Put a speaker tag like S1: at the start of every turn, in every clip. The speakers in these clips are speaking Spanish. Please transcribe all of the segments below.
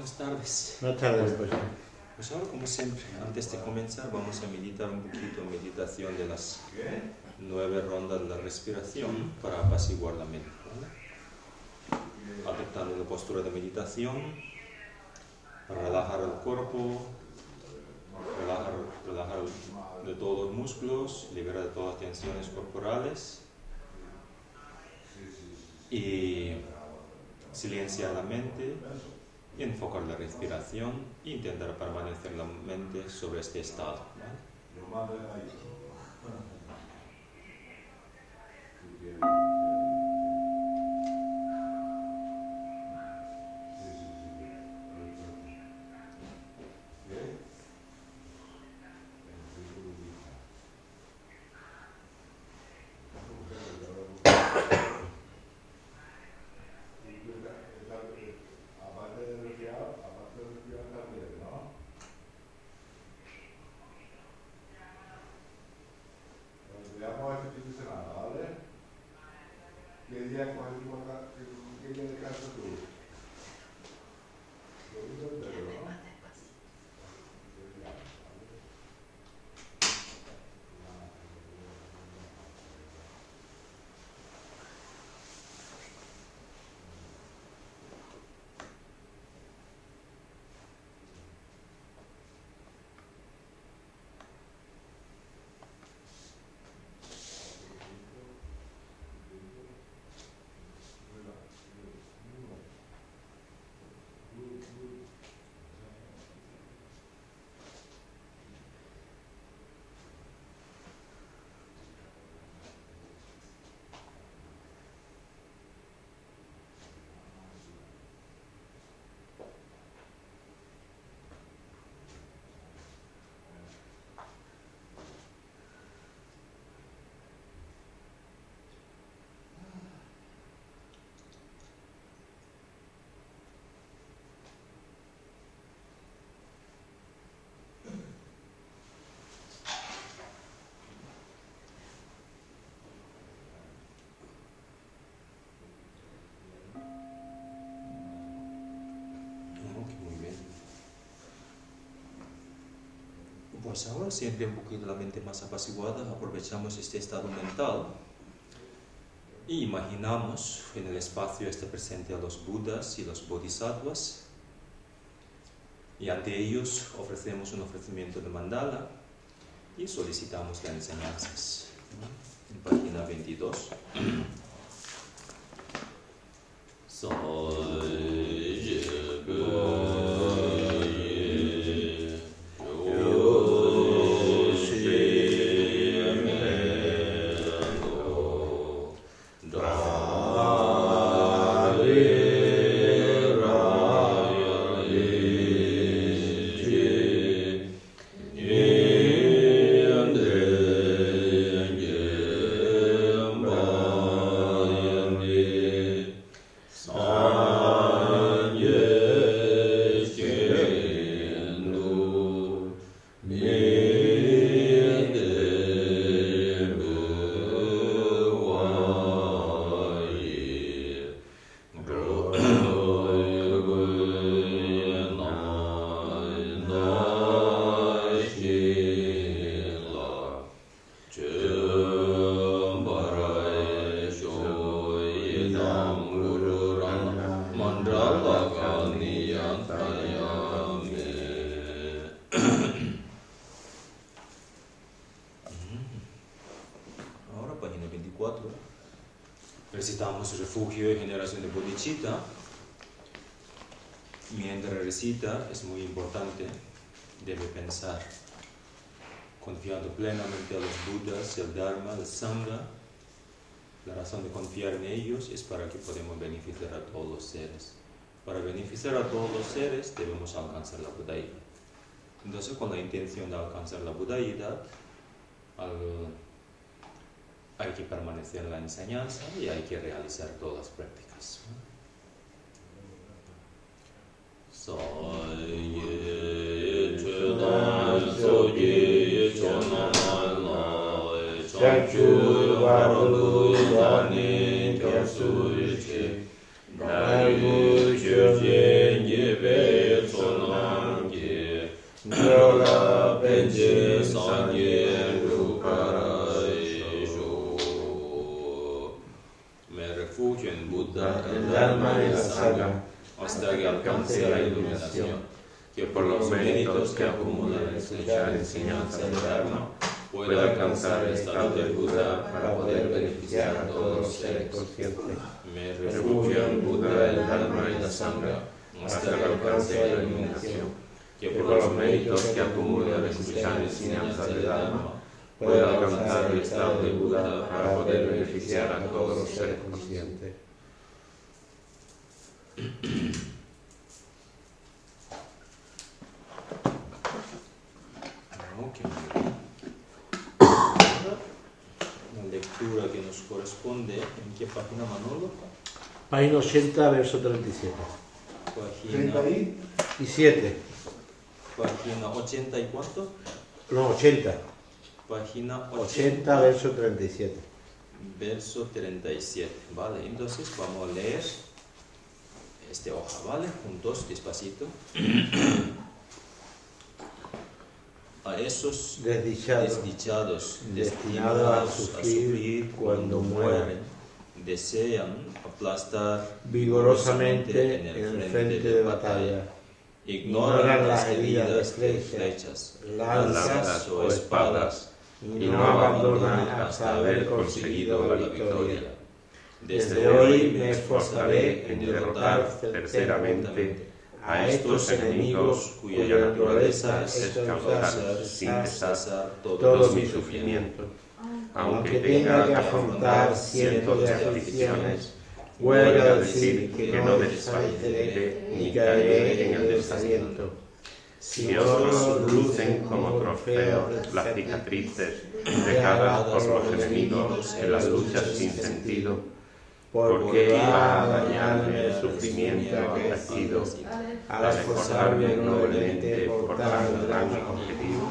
S1: Buenas tardes.
S2: Buenas tardes, pues.
S1: Pues ahora, como siempre, antes de comenzar, vamos a meditar un poquito, meditación de las 9 rondas de la respiración para apaciguar la mente, ¿vale? Adoptando una postura de meditación para relajar el cuerpo, relajar de todos los músculos, liberar de todas las tensiones corporales y silenciar la mente y enfocar la respiración e intentar permanecer la mente sobre este estado, ¿vale? Pues ahora, siempre un poquito la mente más apaciguada, aprovechamos este estado mental y imaginamos en el espacio presente a los Budas y los Bodhisattvas, y ante ellos ofrecemos un ofrecimiento de mandala y solicitamos las enseñanzas. En página 22. Recitamos refugio y generación de bodhicitta. Mientras recita, es muy importante, debe pensar, confiando plenamente a los Budas, el Dharma, el Sangha. La razón de confiar en ellos es para que podamos beneficiar a todos los seres. Para beneficiar a todos los seres debemos alcanzar la budaídad. Entonces, con la intención de alcanzar la budaídad, hay que permanecer en la enseñanza y hay que realizar todas las prácticas. tenje sangye ruparaisho. Me refugio en Buddha, el Dharma y la Sangha, hasta que alcance la iluminación, que por los méritos que acumula en escuchar enseñanza del Dharma, pueda alcanzar el estado de Buddha para poder beneficiar a todos los seres conscientes. Me refugio en Buddha, el Dharma y la Sangha, hasta que alcance la iluminación, que por los méritos que acumula en escuchar enseñanza del Dharma, pueda alcanzar el estado de Buddha para poder beneficiar a todos los seres conscientes. La lectura que nos corresponde, ¿en qué página, Manolo?
S2: Página 80, verso 37.
S1: Página
S2: 37.
S1: Página 80 y cuánto?
S2: No, 80.
S1: Página
S2: 80, verso 37.
S1: Verso 37. Vale, entonces vamos a leer esta hoja, ¿vale? Juntos, despacito. A esos desdichados destinados a sufrir cuando mueren, desean aplastar vigorosamente en el frente de batalla. Ignoran las heridas de flechas, lanzas o espadas y no abandonan hasta haber conseguido la victoria. Desde hoy me esforzaré en derrotar certeramente a estos enemigos cuya naturaleza es causar sin cesar todo mi sufrimiento. Aunque tenga que afrontar cientos de aflicciones, huelga decir que no desfalleceré ni caeré en el desaliento. Si otros lucen como trofeo las cicatrices dejadas por los enemigos en las luchas sin sentido, porque va a dañarme el sufrimiento acaecido al esforzarme noblemente por tan gran objetivo.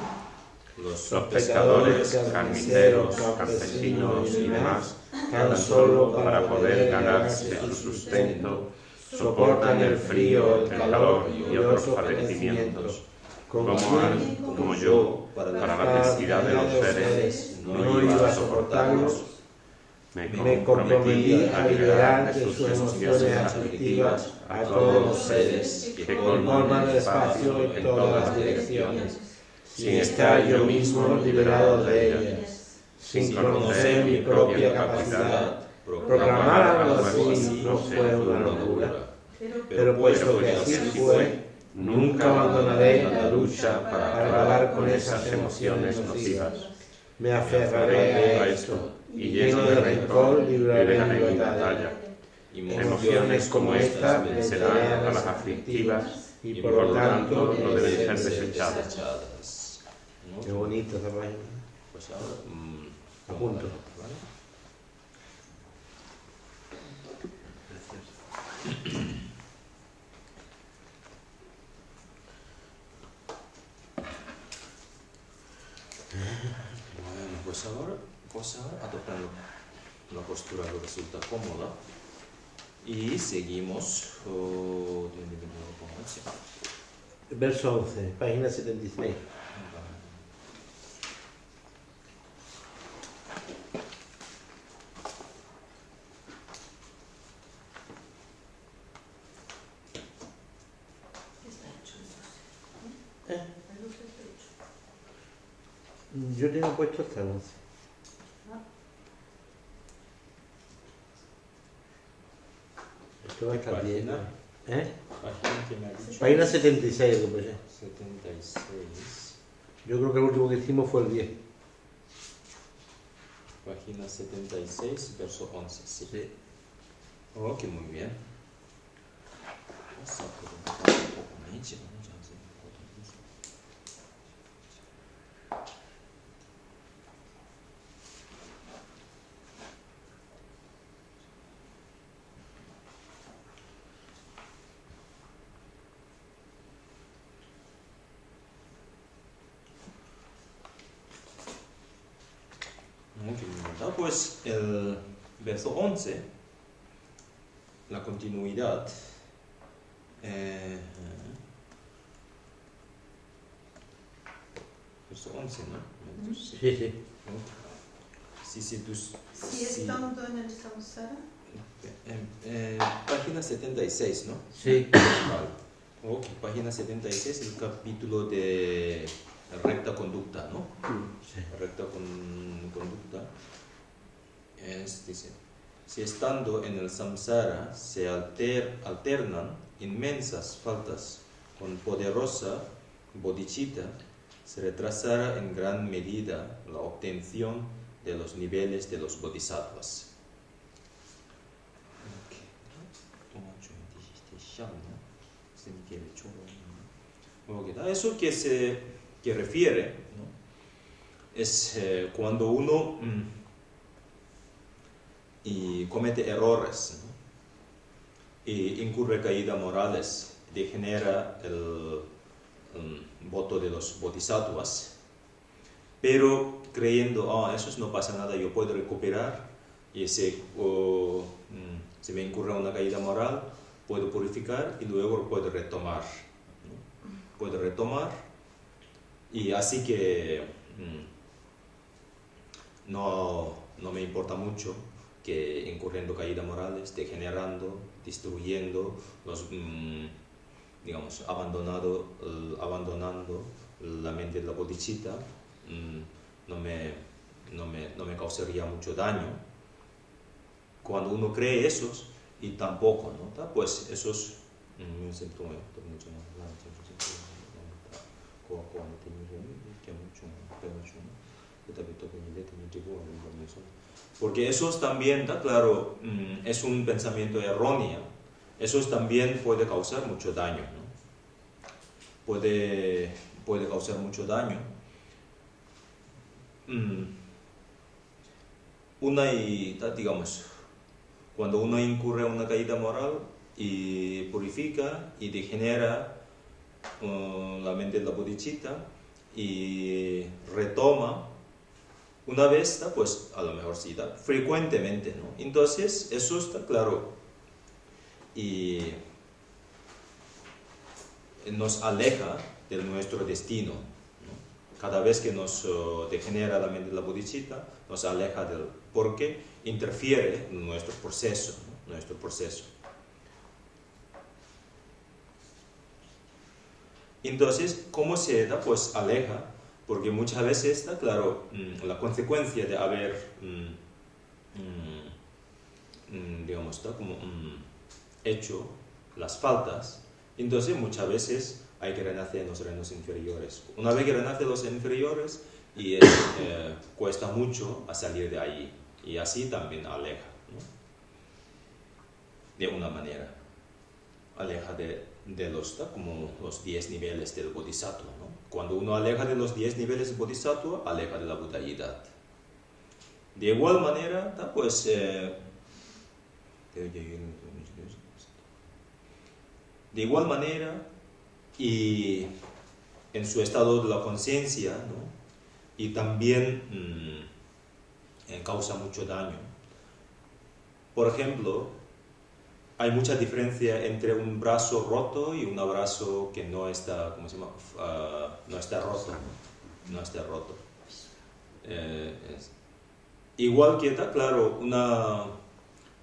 S1: Los pescadores, carniceros, campesinos y demás, tan solo para poder ganarse su sustento, soportan el frío, el calor y otros padecimientos. Como yo, para la necesidad de los seres, no iba a soportarlos, me comprometí a liberar de sus emociones aflictivas a todos los seres que conforman el espacio en todas las direcciones, sin estar yo mismo liberado de ellas, sin conocer mi propia capacidad. Proclamar algo así no fue una locura, pero puesto que así fue, nunca abandonaré la lucha para acabar con esas emociones nocivas. Me aferraré a esto y lleno de rencor libraré mi batalla. Emociones como esta vencerán a las aflictivas y por lo tanto no deben ser desechadas.
S2: Qué bonito esa página.
S1: Pues ahora,
S2: apunto.
S1: Bueno, pues ahora adoptando una postura que resulta cómoda y seguimos.
S2: Verso 11, página 76. Yo tengo puesto hasta 11. Esto va a estar bien. Página 76, lo puse.
S1: 76.
S2: Yo creo que el último que hicimos fue el 10.
S1: Página 76, verso 11, sí.
S2: Sí.
S1: Ok, muy bien. Pues el verso 11, la continuidad, verso 11, ¿no?
S2: Sí, sí.
S3: Si estando en el samsara.
S1: Página 76, ¿no?
S2: Sí.
S1: Vale. Ok, página 76, el capítulo de recta conducta, ¿no?
S2: Sí.
S1: Recta conducta. Dice, si estando en el samsara se alternan inmensas faltas con poderosa bodhicitta, se retrasará en gran medida la obtención de los niveles de los bodhisattvas. Eso que refiere, ¿no? Es cuando uno y comete errores, ¿no? Y incurre caídas morales, degenera el voto de los bodhisattvas, pero creyendo, eso no pasa nada, yo puedo recuperar, y si me incurre una caída moral, puedo purificar y luego puedo retomar, ¿no? Puedo retomar, y así que no me importa mucho que incurriendo caídas morales, degenerando, destruyendo, digamos, abandonando la mente de la bodhicitta, no me causaría mucho daño. Cuando uno cree esos, y tampoco, ¿no? Pues esos porque esos también, claro, es un pensamiento erróneo, esos también puede causar mucho daño, ¿no? Puede causar mucho daño. Digamos, cuando uno incurre en una caída moral y purifica y degenera la mente de la bodhicitta y retoma una vez, pues a lo mejor sí, frecuentemente, ¿no? Entonces eso está claro y nos aleja de nuestro destino, ¿no? Cada vez que nos degenera la mente de la bodhicitta, nos aleja del, porque interfiere en nuestro proceso, ¿no? Nuestro proceso. Entonces, ¿cómo se da? Pues aleja, porque muchas veces está claro la consecuencia de haber, digamos, como hecho las faltas. Entonces, muchas veces hay que renacer en los reinos inferiores. Una vez que renace en los inferiores, y cuesta mucho a salir de ahí, y así también aleja, ¿no? De una manera, aleja de como los 10 niveles del bodhisattva, ¿no? Cuando uno aleja de los 10 niveles del bodhisattva, aleja de la budaidad. De igual manera, pues de igual manera, y en su estado de la conciencia, ¿no? Y también causa mucho daño. Por ejemplo, hay mucha diferencia entre un brazo roto y un brazo que no está, ¿cómo se llama? No está roto, ¿no? No está roto. Igual que está, claro,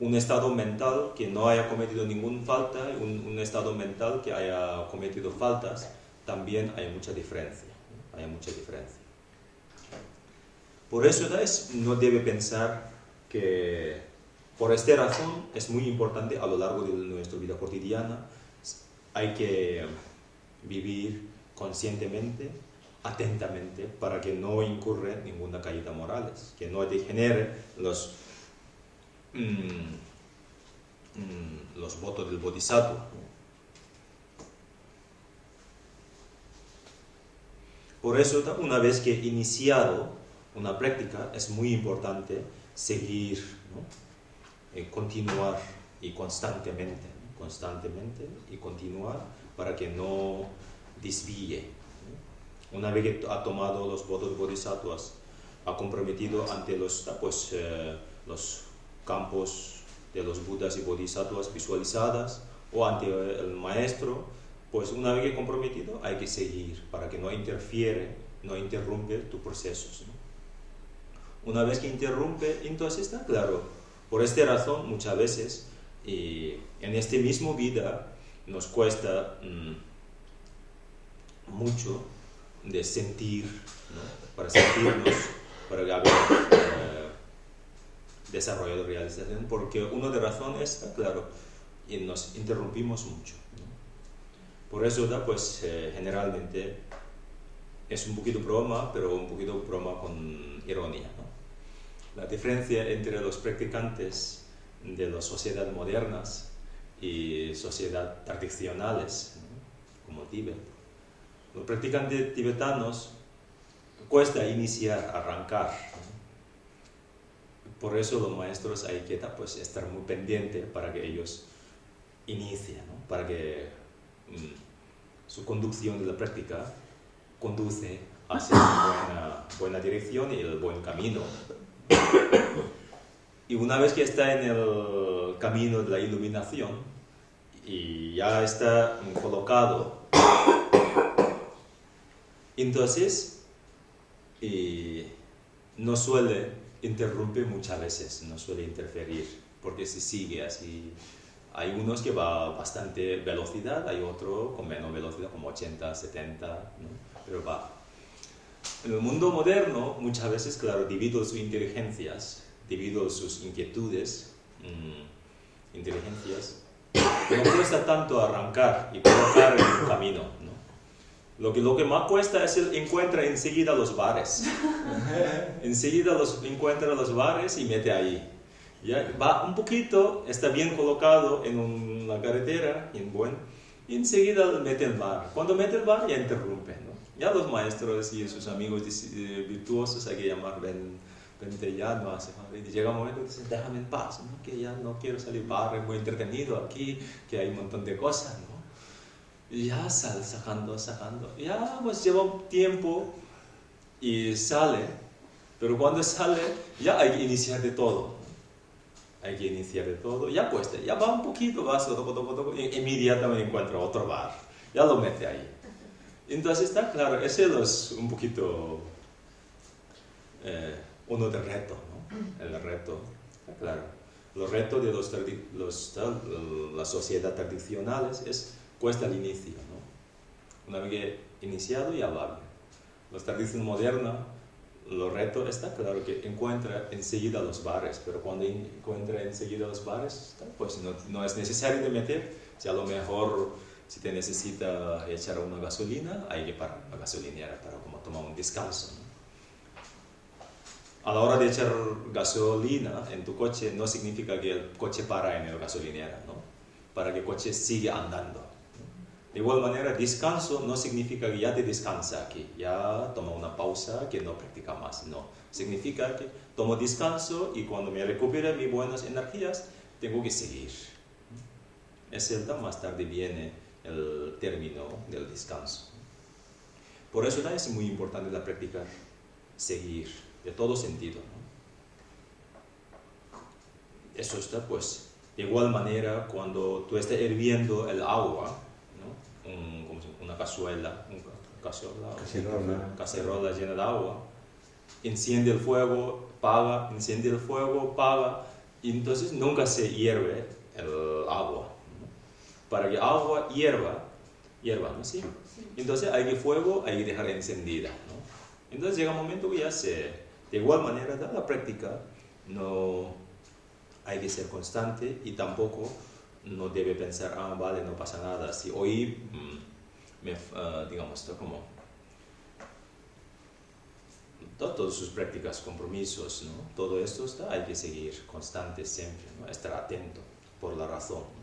S1: un estado mental que no haya cometido ninguna falta, un estado mental que haya cometido faltas, también hay mucha diferencia, ¿no? Hay mucha diferencia. Por eso no debe pensar que, por esta razón, es muy importante a lo largo de nuestra vida cotidiana, hay que vivir conscientemente, atentamente, para que no incurra en ninguna caída moral, que no degenere los votos del bodhisattva. Por eso, una vez que he iniciado una práctica, es muy importante seguir, ¿no? Continuar y constantemente, ¿no? Constantemente y continuar para que no desvíe, ¿no? Una vez que ha tomado los votos de bodhisattvas, ha comprometido ante los campos de los budas y bodhisattvas visualizadas o ante el maestro, pues una vez que comprometido hay que seguir para que no interfiere no interrumpe tus procesos, ¿no? Una vez que interrumpe, entonces está claro. Por esta razón, muchas veces, en esta misma vida, nos cuesta mucho de sentir, ¿no? Para sentirnos, para haber desarrollado realización, porque una de las razones está claro, y nos interrumpimos mucho, ¿no? Por eso, pues, generalmente es un poquito broma, pero un poquito broma con ironía, ¿no? La diferencia entre los practicantes de las sociedades modernas y sociedades tradicionales, ¿no? Como Tíbet. Los practicantes tibetanos cuesta iniciar, arrancar, ¿no? Por eso los maestros hay que pues, estar muy pendientes para que ellos inicien, ¿no? Para que su conducción de la práctica conduce hacia una buena dirección y el buen camino. Y una vez que está en el camino de la iluminación y ya está colocado, entonces no suele interrumpir muchas veces, no suele interferir, porque si sigue así, hay unos que va a bastante velocidad, hay otros con menos velocidad, como 80, 70, ¿no? Pero va. En el mundo moderno, muchas veces, claro, debido a sus inteligencias, debido a sus inquietudes, no cuesta tanto arrancar y colocar en el camino, ¿no? Lo que más cuesta es encuentra enseguida los bares. Enseguida encuentra los bares y mete ahí. Ya va un poquito, está bien colocado en la carretera, y enseguida mete el bar. Cuando mete el bar ya interrumpe, ¿no? Ya los maestros y sus amigos virtuosos hay que llamar, vente ya, no hace falta. Y llega un momento que dicen, déjame en paz, ¿no? Que ya no quiero salir bar, es muy entretenido aquí, que hay un montón de cosas, ¿no? Y ya sale sacando. Ya pues lleva un tiempo y sale, pero cuando sale ya hay que iniciar de todo. Hay que iniciar de todo, ya cuesta, ya va un poquito, va toco, y inmediatamente encuentra otro bar, ya lo mete ahí. Entonces está claro, ese es un poquito uno de reto, ¿no? El reto, está claro. Los retos de las sociedades tradicionales cuesta el inicio, ¿no? Una vez que iniciado ya va bien. Las tradiciones modernas, los retos está claro que encuentra enseguida los bares, pero cuando encuentra enseguida los bares, pues no es necesario de meter. Si a lo mejor si te necesita echar una gasolina, hay que parar la gasolinera para como tomar un descanso, ¿no? A la hora de echar gasolina en tu coche no significa que el coche para en el gasolinera, ¿no? Para que el coche siga andando. De igual manera, descanso no significa que ya te descansa aquí, ya toma una pausa, que no practica más, no. Significa que tomo descanso y cuando me recupere mis buenas energías, tengo que seguir. Más tarde viene el término del descanso. Por eso es muy importante la práctica, seguir, de todo sentido, ¿no? Eso está, pues, de igual manera, cuando tú estás hirviendo el agua, una cazuela, cacerola llena de agua, enciende el fuego, apaga, enciende el fuego, apaga, y entonces nunca se hierve el agua, ¿no? Para que el agua hierva, ¿no? ¿Sí? Entonces hay que fuego, hay que dejar encendida, ¿no? Entonces llega un momento que de igual manera, la práctica no hay que ser constante y tampoco no debe pensar, vale, no pasa nada. Si hoy, digamos, como todas sus prácticas, compromisos, ¿no? Todo esto hay que seguir constante siempre, ¿no? Estar atento por la razón, ¿no?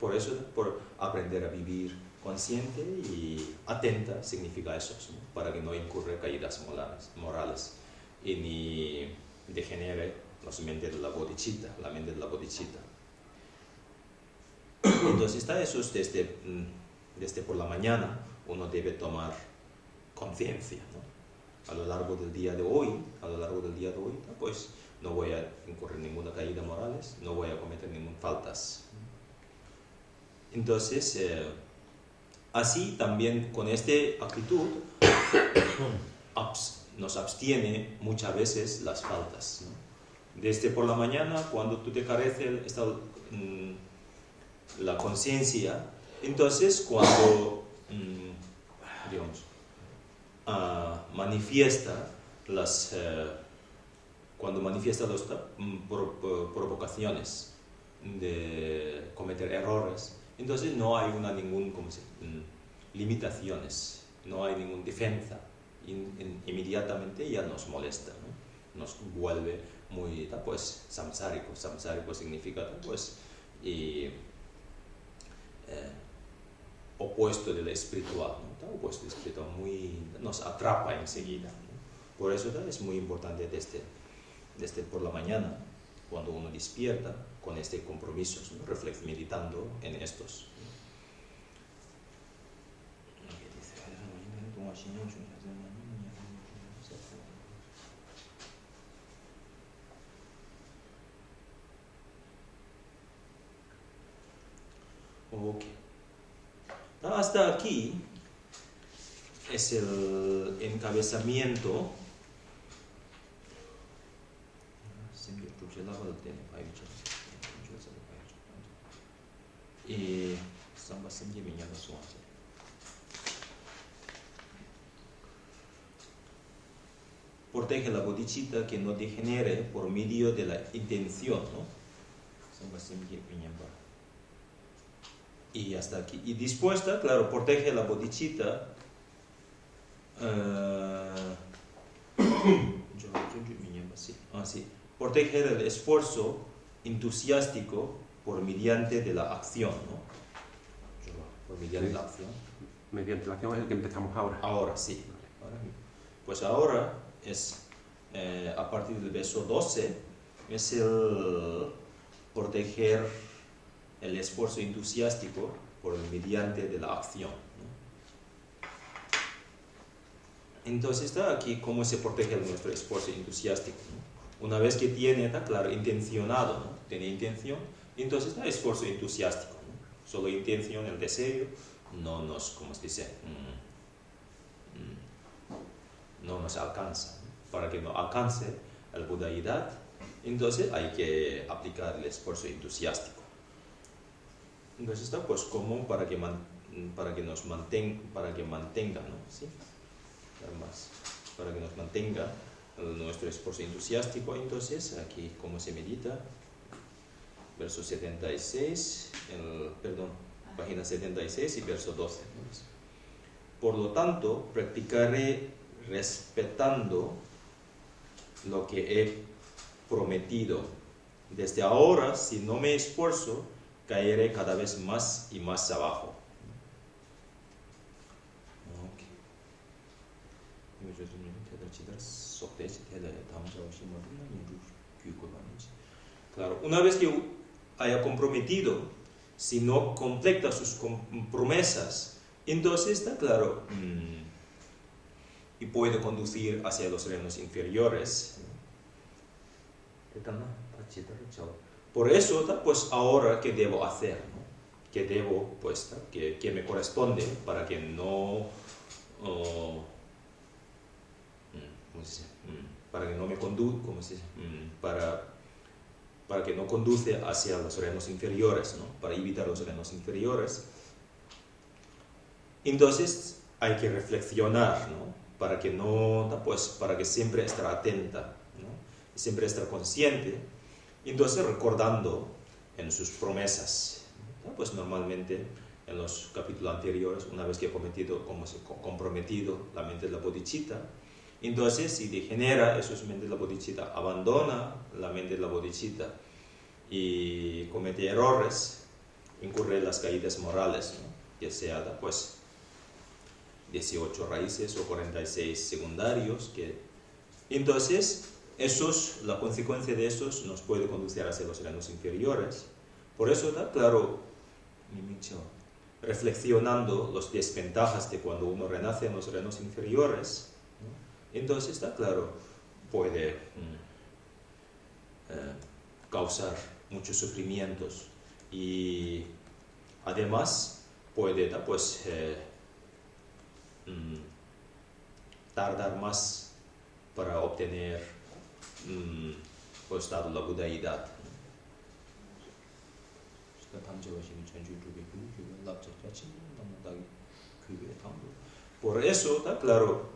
S1: Por eso, por aprender a vivir consciente y atenta significa eso, ¿no? Para que no incurra caídas morales y ni degenere la mente de la bodhicitta, Entonces está eso, desde por la mañana uno debe tomar conciencia, ¿no? A lo largo del día de hoy, pues no voy a incurrir ninguna caída morales, no voy a cometer ninguna faltas. Entonces, así también con esta actitud, nos abstiene muchas veces las faltas, ¿no? Desde por la mañana, cuando tú te carece la conciencia, entonces cuando, digamos, manifiesta las provocaciones de cometer errores, entonces no hay limitaciones, no hay ninguna defensa, inmediatamente ya nos molesta, ¿no? Nos vuelve muy, pues, samsárico. Samsárico significa, pues, opuesto del espiritual, ¿no? Opuesto del espiritual, nos atrapa enseguida, ¿no? Por eso es muy importante desde por la mañana, cuando uno despierta, con este compromiso, ¿no? Meditando en estos. Okay. Hasta aquí es el encabezamiento. Y protege la bodhicitta que no degenere por medio de la intención, ¿no? Y hasta aquí. Y dispuesta, claro, protege la bodhicitta. Proteger el esfuerzo entusiástico por mediante de la acción, ¿no? Por mediante de la acción.
S4: Mediante la acción es el que empezamos ahora.
S1: Ahora sí. Pues ahora es, a partir del verso 12, es el proteger el esfuerzo entusiástico por mediante de la acción, ¿no? Entonces está aquí cómo se protege nuestro esfuerzo entusiástico, ¿no? Una vez que tiene, está claro, intencionado, ¿no? Tiene intención, entonces está esfuerzo entusiástico, ¿no? Solo intención, el deseo, no nos, ¿cómo se dice? No nos alcanza, ¿no? Para que no alcance la budaidad, entonces hay que aplicar el esfuerzo entusiástico. Entonces está pues como para que nos mantenga, ¿no? ¿Sí? Además, para que nos mantenga nuestro esfuerzo entusiástico. Entonces aquí cómo se medita, verso 76, página 76 y verso 12, ¿no? Por lo tanto, practicaré respetando lo que he prometido. Desde ahora, si no me esfuerzo, caeré cada vez más y más abajo. Claro, una vez que haya comprometido, si no completa sus promesas, entonces está claro, y puede conducir hacia los reinos inferiores. Por eso, pues ahora, ¿qué debo hacer, no? ¿Qué debo, pues, que me corresponde para que no, para que no me conduzca, para que no conduce hacia los reinos inferiores, ¿no? Para evitar los reinos inferiores? Entonces hay que reflexionar, ¿no? Para que no, pues, para que siempre estar atenta, ¿no? Siempre estar consciente. Entonces recordando en sus promesas, ¿no? Pues normalmente en los capítulos anteriores, una vez que he comprometido la mente de la bodhicitta, entonces si degenera eso es mente de la bodhicitta, abandona la mente de la bodhicitta y comete errores, incurre en las caídas morales, ¿no? Que sea, pues, 18 raíces o 46 secundarios, entonces la consecuencia de esos nos puede conducir hacia los reinos inferiores. Por eso está claro, reflexionando las desventajas de cuando uno renace en los reinos inferiores, ¿no? Entonces está claro, puede causar muchos sufrimientos y además puede, pues, tardar más para obtener el estado de la budaidad. Por eso, ¿tá? Claro,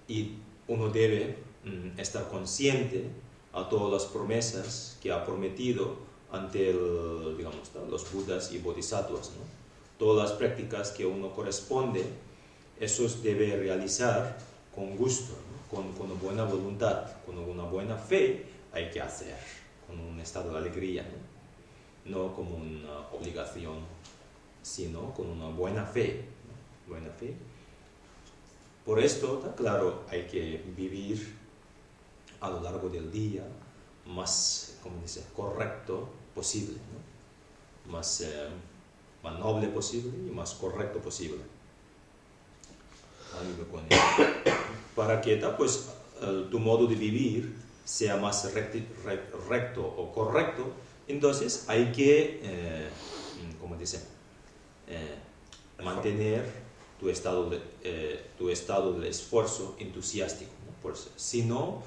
S1: y uno debe estar consciente a todas las promesas que ha prometido ante digamos, ¿tá? Los budas y bodhisattvas, ¿no? Todas las prácticas que uno corresponde, eso debe realizar con gusto, ¿no? con buena voluntad, con una buena fe, hay que hacer, con un estado de alegría, no como una obligación, sino con una buena fe, ¿no? Buena fe. Por esto, ¿tá? Claro, hay que vivir a lo largo del día más, como dice, correcto posible, ¿no? Más noble posible y más correcto posible. Para que pues, tu modo de vivir sea más recto o correcto, entonces hay que, como dice, mantener tu estado de esfuerzo entusiástico, ¿no? Pues, si no,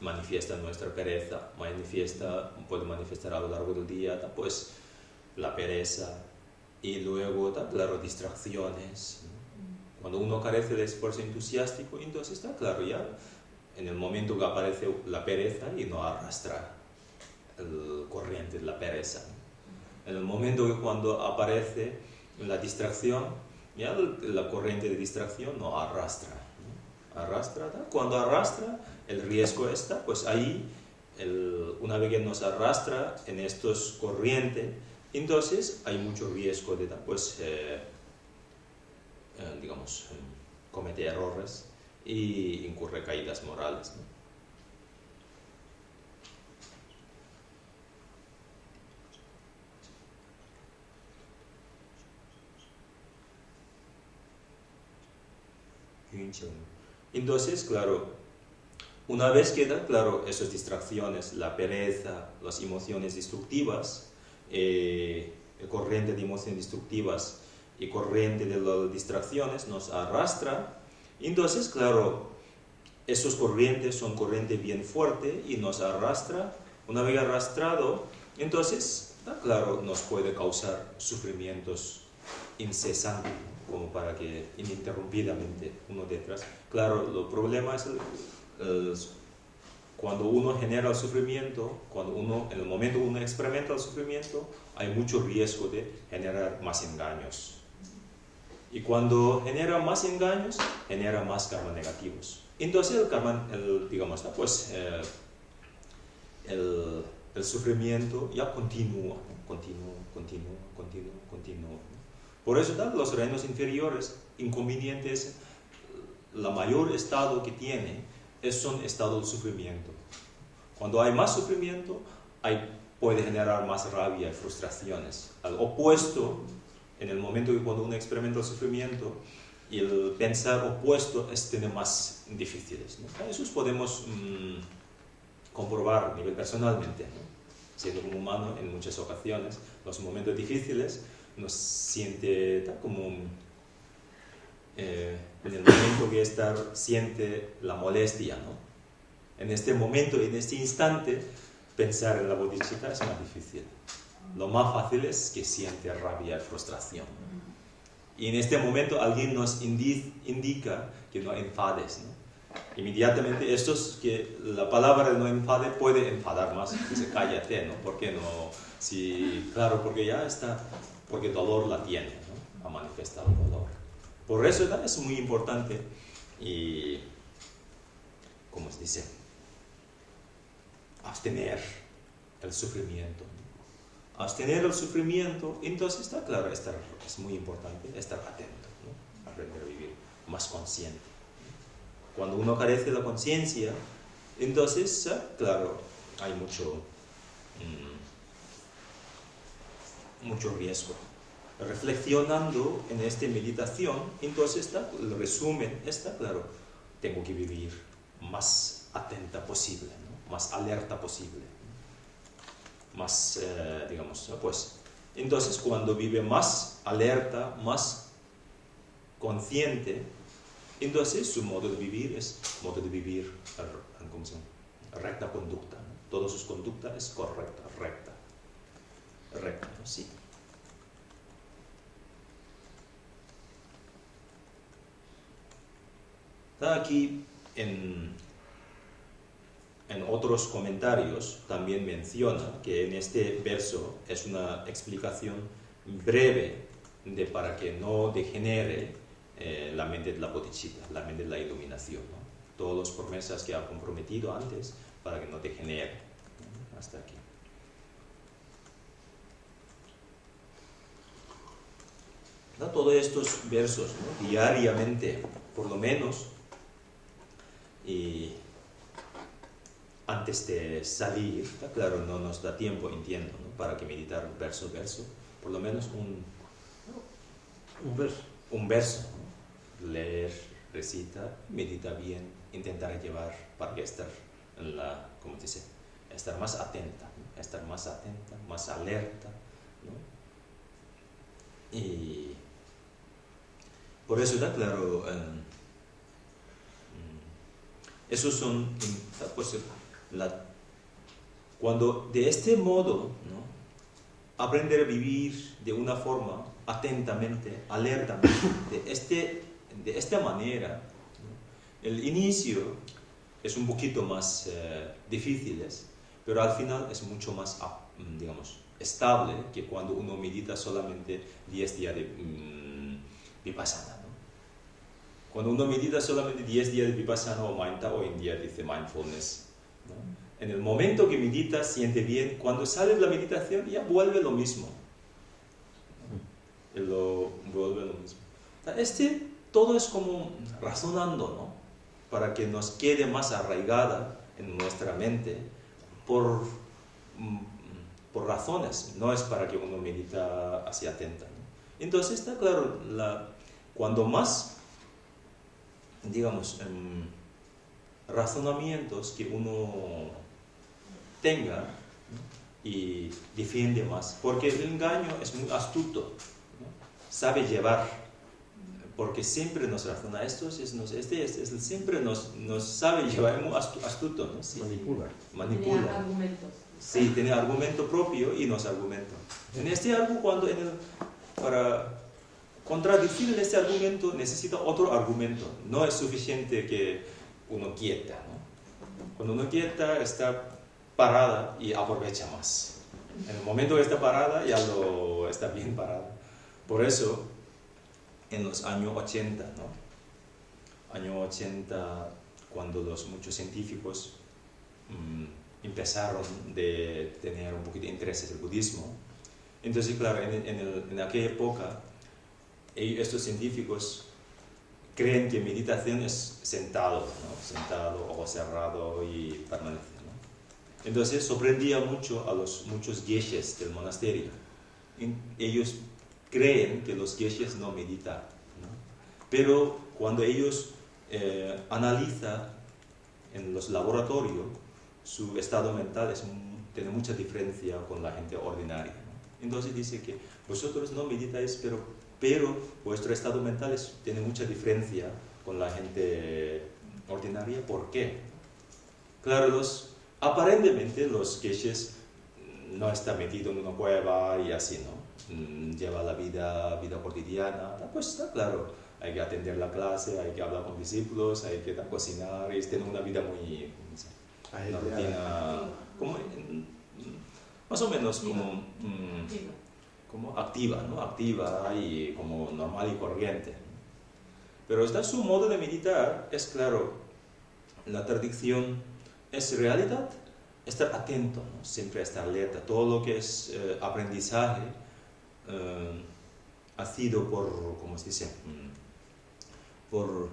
S1: manifiesta nuestra pereza, puede manifestar a lo largo del día, pues la pereza y luego, claro, distracciones, ¿no? Cuando uno carece de esfuerzo entusiástico, entonces está claro ya, en el momento que aparece la pereza y no arrastra el corriente de la pereza, ¿no? En el momento que cuando aparece la distracción, ya la corriente de distracción no arrastra, ¿no? Arrastra, ¿no? Cuando arrastra, el riesgo está, pues ahí, una vez que nos arrastra en estos corrientes, entonces hay mucho riesgo de, pues, digamos, cometer errores y incurre caídas morales, ¿no? Entonces, claro, una vez quedan claro esas distracciones, la pereza, las emociones destructivas, el corriente de emociones destructivas y corriente de las distracciones nos arrastra, entonces, claro, esos corrientes son corrientes bien fuertes y nos arrastra. Una vez arrastrado, entonces, claro, nos puede causar sufrimientos incesantes, como para que ininterrumpidamente uno detrás. Claro, el problema es cuando uno genera el sufrimiento, en el momento que uno experimenta el sufrimiento, hay mucho riesgo de generar más engaños. Y cuando genera más engaños, genera más karma negativos. Entonces el karma, digamos, pues, el sufrimiento ya continúa, continúa. Por eso los reinos inferiores, inconvenientes, la mayor estado que tiene son estados de sufrimiento. Cuando hay más sufrimiento, puede generar más rabia y frustraciones. Al opuesto, en el momento que cuando uno experimenta el sufrimiento, y el pensar opuesto tiene más difíciles, ¿no? Eso podemos comprobar a nivel personalmente, ¿no? Siendo un humano, en muchas ocasiones, los momentos difíciles nos siente como en el momento que siente la molestia, ¿no? En este momento, en este instante, pensar en la bodhisattva es más difícil. Lo más fácil es que siente rabia y frustración. Y en este momento alguien nos indica que no enfades, ¿no? Inmediatamente que la palabra no enfade puede enfadar más. Dice, cállate, ¿no? ¿Por qué no? Sí, claro, porque ya está, porque dolor la tiene, ¿no? Ha manifestado dolor. Por eso es muy importante y, como se dice, abstener el sufrimiento. Abstener el sufrimiento, entonces está claro, es muy importante estar atento, ¿no? Aprender a vivir más consciente. Cuando uno carece de la conciencia, entonces, claro, hay mucho riesgo. Reflexionando en esta meditación, entonces el resumen está claro, tengo que vivir más atenta posible, ¿no? Más alerta posible, ¿no? Más, digamos, pues, entonces cuando vive más alerta, más consciente, entonces su modo de vivir es modo de vivir, ¿cómo se llama? Recta conducta, ¿no? Toda su conducta es correcta, recta, ¿no? Sí. Aquí en otros comentarios también menciona que en este verso es una explicación breve de para que no degenere la mente de la bodhicitta, la mente de la iluminación, ¿no? Todas las promesas que ha comprometido antes para que no degenere, ¿no? Hasta aquí. ¿No? Todos estos versos, ¿no? Diariamente, por lo menos, y antes de salir, ¿está claro? No nos da tiempo, entiendo, ¿no? Para que meditar verso a verso, por lo menos un verso, ¿no? Leer, recita, medita bien, intentar llevar para que estar en la, ¿cómo se dice? Estar más atenta, ¿no? Estar más atenta, más alerta, ¿no? Y por eso está claro, esos son, pues, cuando de este modo, ¿no? Aprender a vivir de una forma atentamente, alertamente, de esta manera, ¿no? El inicio es un poquito más difícil, pero al final es mucho más, digamos, estable que cuando uno medita solamente 10 días de vipassana, ¿no? Cuando uno medita solamente 10 días de vipassana o mindta, hoy en día dice mindfulness, ¿no? En el momento que medita, siente bien, cuando sale de la meditación ya vuelve lo mismo. Vuelve lo mismo. Todo es como razonando, ¿no? Para que nos quede más arraigada en nuestra mente por razones, no es para que uno medita así atenta, ¿no? Entonces está claro, cuando más, digamos, razonamientos que uno tenga, ¿no? Y defiende más, porque el engaño es muy astuto, ¿no? Sabe llevar, porque siempre nos razona esto, siempre nos sabe llevar, es muy astuto, ¿no? Sí. Manipula.
S5: Tiene argumentos.
S1: Sí, tiene argumento propio y nos argumenta. En este algo, para contradecir en este argumento necesita otro argumento. No es suficiente que uno quieta, ¿no? Cuando uno quieta está parada y aprovecha más. En el momento que está parada ya está bien parada. Por eso, en los años 80, ¿no? Años 80, cuando muchos científicos empezaron de tener un poquito de interés en el budismo, entonces, claro, en aquella época, estos científicos creen que meditación es sentado, ¿no? Sentado, ojos cerrados y permanecer, ¿no? Entonces sorprendía mucho a los muchos geshes del monasterio. Ellos creen que los geshes no meditan, ¿no? Pero cuando ellos analizan en los laboratorios, su estado mental tiene mucha diferencia con la gente ordinaria, ¿no? Entonces dice que vosotros no meditáis, pero vuestro estado mental tiene mucha diferencia con la gente ordinaria. ¿Por qué? Claro, aparentemente los geshes no están metidos en una cueva y así, ¿no? Lleva la vida cotidiana, pues está claro, hay que atender la clase, hay que hablar con discípulos, hay que cocinar, y tener una vida muy, una rutina, más o menos como activa, ¿no? Activa y como normal y corriente. Pero su modo de meditar es claro, la tradición es realidad, estar atento, ¿no? Siempre estar alerta. Todo lo que es aprendizaje ha sido ¿cómo se dice? Por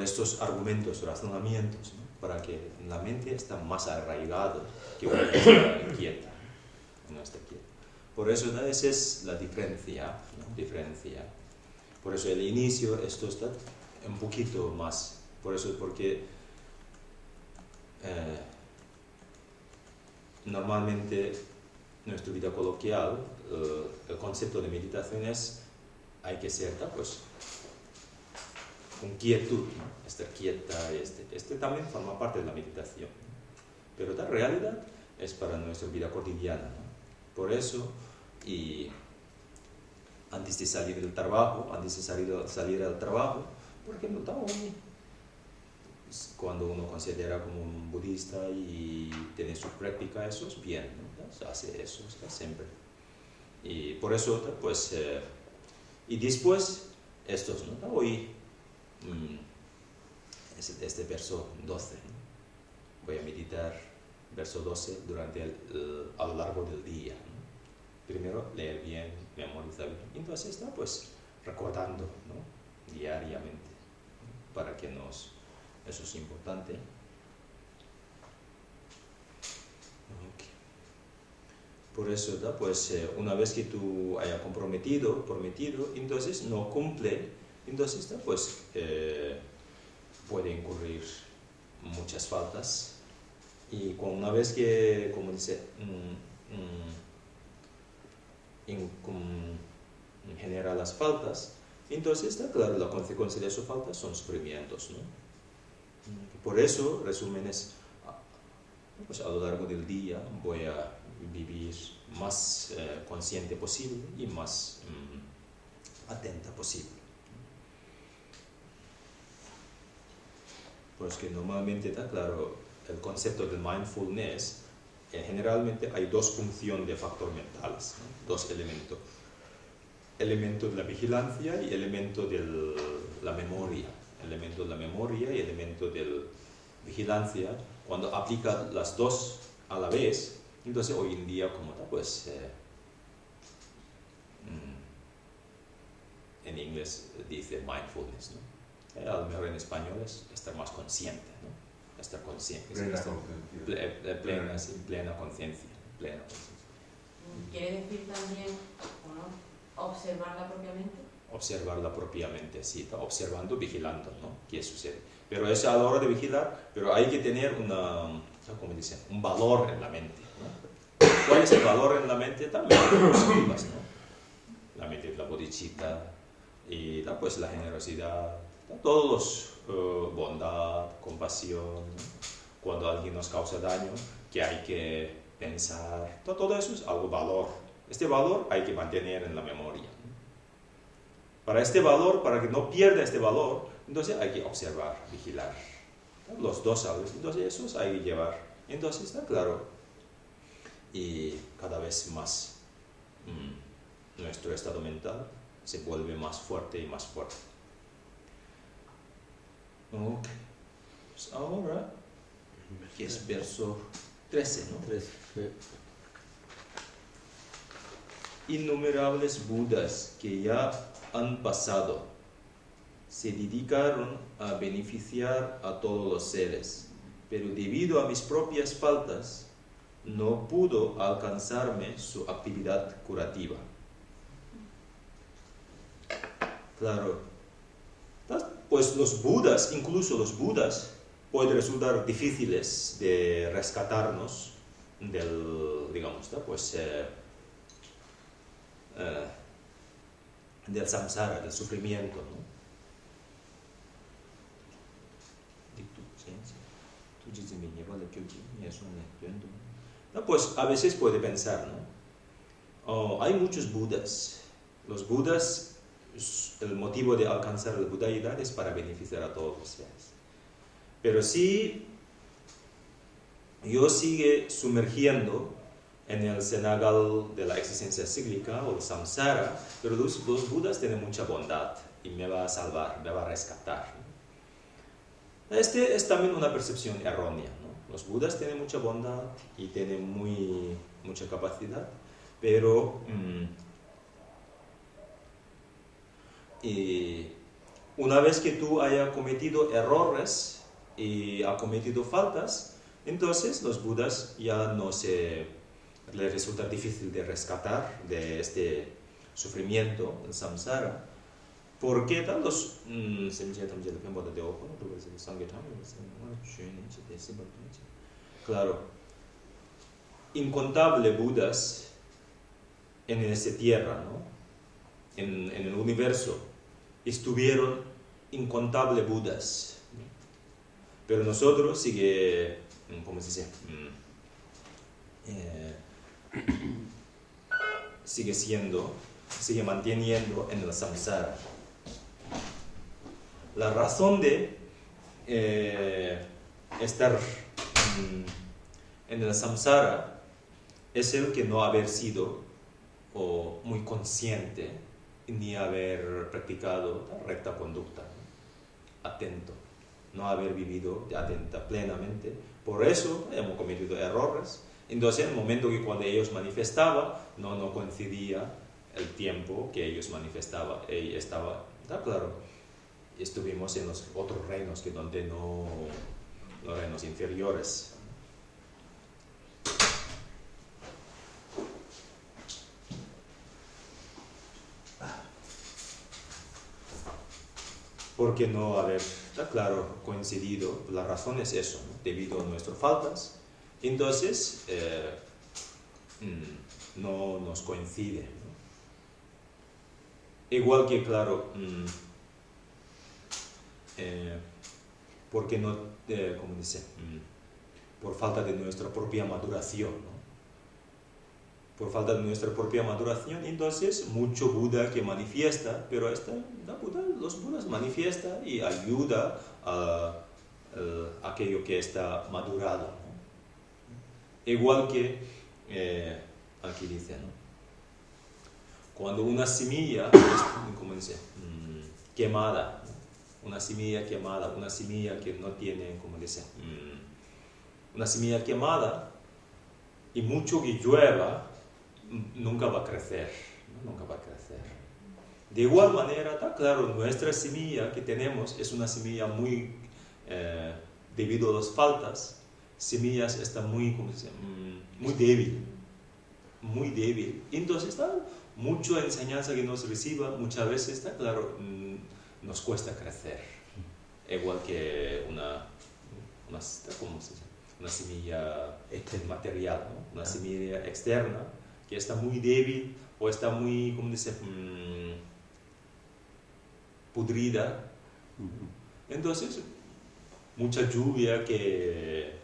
S1: estos argumentos, razonamientos, ¿no? Para que la mente está más arraigada que una está inquieta, ¿no? No está quieta. Por eso esa es la diferencia, ¿no? Por eso el inicio, esto está un poquito más. Porque normalmente en nuestra vida coloquial el concepto de meditación es hay que ser, pues, con quietud, ¿no? Estar quieta, este también forma parte de la meditación, ¿no? Pero la realidad es para nuestra vida cotidiana, ¿no? Por eso, y antes de salir del trabajo, salir al trabajo, por ejemplo, cuando uno considera como un budista y tiene su práctica, eso es bien, ¿no? Se hace eso siempre. Y por eso, pues, y después, estos, ¿no? Hoy, este verso 12, ¿no? Voy a meditar verso 12 a lo largo del día, ¿no? Primero, leer bien, memorizar bien. Entonces está, pues, recordando, ¿no? Diariamente, ¿no? Para que eso es importante. Okay. Por eso, ¿no? Pues, una vez que tú hayas prometido, entonces no cumple, entonces, ¿no? Pues, puede incurrir muchas faltas. Y una vez que, como dice, genera las faltas, entonces está claro, la consecuencia de esas faltas son sufrimientos, ¿no? Por eso, resumen es, pues a lo largo del día voy a vivir más consciente posible y más atenta posible. Pues que normalmente está claro, el concepto de mindfulness, generalmente hay dos funciones de factores mentales, ¿no? Dos elementos. Elemento de la vigilancia y elemento de la memoria. Elemento de la memoria y elemento de la vigilancia. Cuando aplica las dos a la vez, entonces hoy en día, como está, pues, en inglés dice mindfulness, ¿no? A lo mejor en español es estar más consciente, ¿no? Estar consciente, plena conciencia.
S5: ¿Quiere decir también, ¿no? Observarla propiamente?
S1: Observarla propiamente, sí, está observando, vigilando, ¿no? ¿Qué sucede? Pero eso a la hora de vigilar, pero hay que tener ¿cómo dicen? Un valor en la mente, ¿no? ¿Cuál es el valor en la mente? También los vivas, ¿no? La mente de la bodhicitta y pues la generosidad, todos los bondad, compasión, ¿no? Cuando alguien nos causa daño, que hay que pensar, todo eso es algo valor. Este valor hay que mantener en la memoria, ¿no? Para este valor, para que no pierda este valor, entonces hay que observar, vigilar. Los dos sabes, entonces eso hay que llevar. Entonces está claro. Y cada vez más nuestro estado mental se vuelve más fuerte y más fuerte. Ok. Pues ahora, que es verso 13, ¿no?
S2: 13.
S1: Innumerables Budas que ya han pasado se dedicaron a beneficiar a todos los seres, pero debido a mis propias faltas no pudo alcanzarme su actividad curativa. Claro, pues los Budas, incluso los Budas, pueden resultar difíciles de rescatarnos del, digamos, pues, del samsara, del sufrimiento, ¿no? Pues a veces puede pensar, ¿no? Hay muchos Budas. Los Budas, el motivo de alcanzar la budaidad es para beneficiar a todos los seres. Pero si yo sigue sumergiendo en el cenagal de la existencia cíclica o el samsara, pero los Budas tienen mucha bondad y me va a salvar, me va a rescatar. Este es también una percepción errónea, ¿no? Los Budas tienen mucha bondad y tienen mucha capacidad, pero y una vez que tú hayas cometido errores y has cometido faltas, entonces los Budas ya les resulta difícil de rescatar de este sufrimiento, el samsara. ¿Por qué tal los claro, incontables Budas en esta tierra, ¿no? En el universo estuvieron incontables Budas, ¿no? Pero nosotros sigue, ¿cómo se dice? Sigue manteniendo en el samsara. La razón de estar en el samsara es el que no haber sido muy consciente ni haber practicado la recta conducta, ¿no? Atento, no haber vivido atenta plenamente. Por eso hemos cometido errores. Entonces, en el momento que cuando ellos manifestaban, no coincidía el tiempo que ellos manifestaban. Y estaba, está claro, estuvimos en los otros reinos que donde no, los reinos inferiores. Porque no haber, está claro, coincidido, la razón es eso, ¿no? Debido a nuestras faltas, entonces no nos coincide, ¿no? Igual que, claro, porque no, ¿cómo dice? Por falta de nuestra propia maduración, ¿no? Por falta de nuestra propia maduración, entonces mucho Buda que manifiesta, pero los Budas manifiestan y ayuda a aquello que está madurado, ¿no? Igual que aquí dice, ¿no? Cuando una semilla es, ¿cómo dice? Quemada, ¿no? Una semilla quemada, una semilla que no tiene, ¿cómo dice? Una semilla quemada y mucho que llueva, nunca va a crecer, ¿no? Nunca va a crecer. De igual manera, está claro, nuestra semilla que tenemos es una semilla muy, debido a las faltas, semillas está muy, ¿cómo se dice? Muy débil, muy débil. Entonces, está mucha enseñanza que nos reciba, muchas veces, está claro, nos cuesta crecer. Igual que ¿cómo se dice? Una semilla material, ¿no? Una semilla externa que está muy débil o está muy, ¿cómo dice? Pudrida. Entonces, mucha lluvia que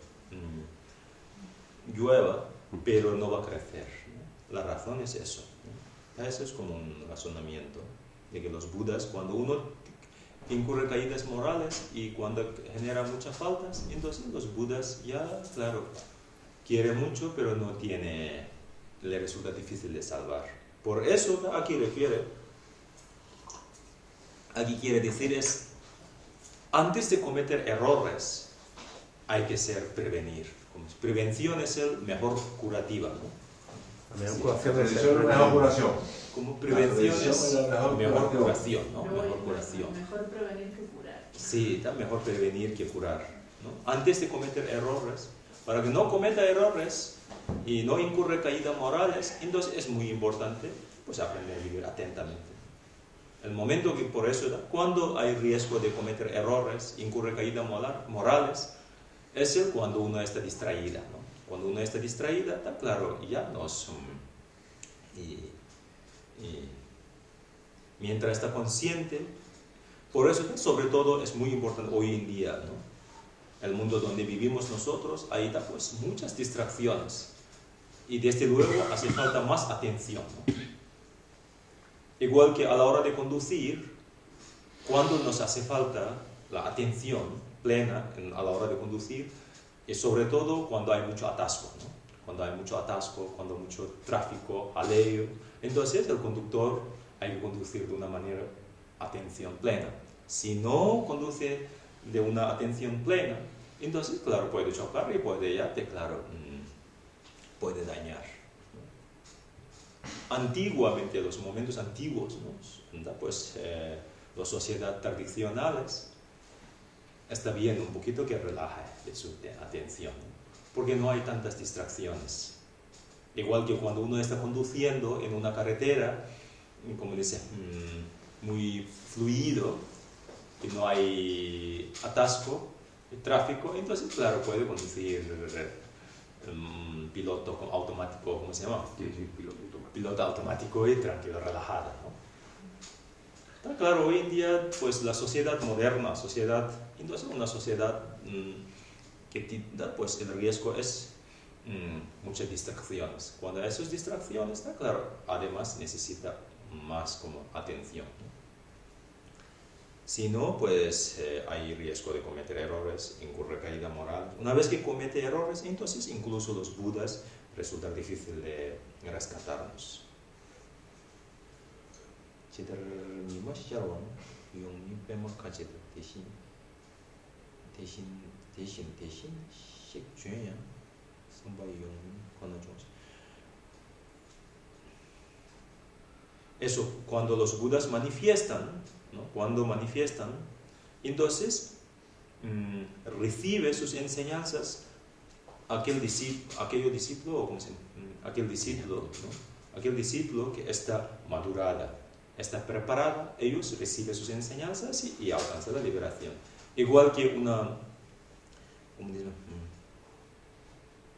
S1: llueva, pero no va a crecer, ¿no? La razón es eso, ¿no? Eso es como un razonamiento de que los Budas, cuando uno incurre caídas morales y cuando genera muchas faltas, entonces los Budas ya, claro, quiere mucho, pero no tiene, le resulta difícil de salvar. Por eso aquí quiere decir es, antes de cometer errores, hay que prevenir. Prevención es el mejor curativa, ¿no?
S2: La mejor
S1: Sí.
S2: curación es
S6: Prevención es mejor curación.
S1: Como prevención es
S6: la
S1: mejor curación, ¿no?
S5: Luego,
S1: Mejor curación.
S5: Mejor prevenir que curar.
S1: Sí, está mejor prevenir que curar, ¿no? Antes de cometer errores, para que no cometa errores y no incurre caídas morales, entonces es muy importante pues aprender a vivir atentamente. El momento que por eso, cuando hay riesgo de cometer errores, incurre caídas morales, es cuando uno está distraída, ¿no? Cuando uno está distraída, está claro, ya nos... mientras está consciente, por eso sobre todo es muy importante hoy en día, ¿no? El mundo donde vivimos nosotros, ahí está pues muchas distracciones y desde luego hace falta más atención, ¿no? Igual que a la hora de conducir, cuando nos hace falta la atención plena a la hora de conducir, y sobre todo cuando hay mucho atasco, ¿no? Cuando hay mucho atasco, cuando hay mucho tráfico, jaleo, entonces el conductor hay que conducir de una manera atención plena. Si no conduce de una atención plena, entonces, claro, puede chocar y puede puede dañar. Antiguamente, los momentos antiguos, ¿no? Pues las sociedades tradicionales, está bien un poquito que relaje de su atención, ¿no? Porque no hay tantas distracciones. Igual que cuando uno está conduciendo en una carretera, como dice, muy fluido, y no hay atasco, tráfico, entonces, claro, puede conducir piloto automático, ¿cómo se llama?
S4: Sí, piloto automático.
S1: Piloto automático y tranquilo, relajado, ¿no? Está claro, hoy en día, pues la sociedad moderna, entonces una sociedad pues el riesgo es muchas distracciones. Cuando hay esas distracciones, está claro, además necesita más como atención, ¿no? Si no, pues hay riesgo de cometer errores, incurre caída moral. Una vez que comete errores, entonces incluso los budas resulta difícil de rescatarnos. Eso, cuando los budas manifiestan, ¿no? Cuando manifiestan, entonces recibe sus enseñanzas aquel discípulo, ¿o cómo se llama? Aquel discípulo, ¿no? Aquel discípulo que está madurada, está preparada, ellos reciben sus enseñanzas y alcanzan la liberación. Igual que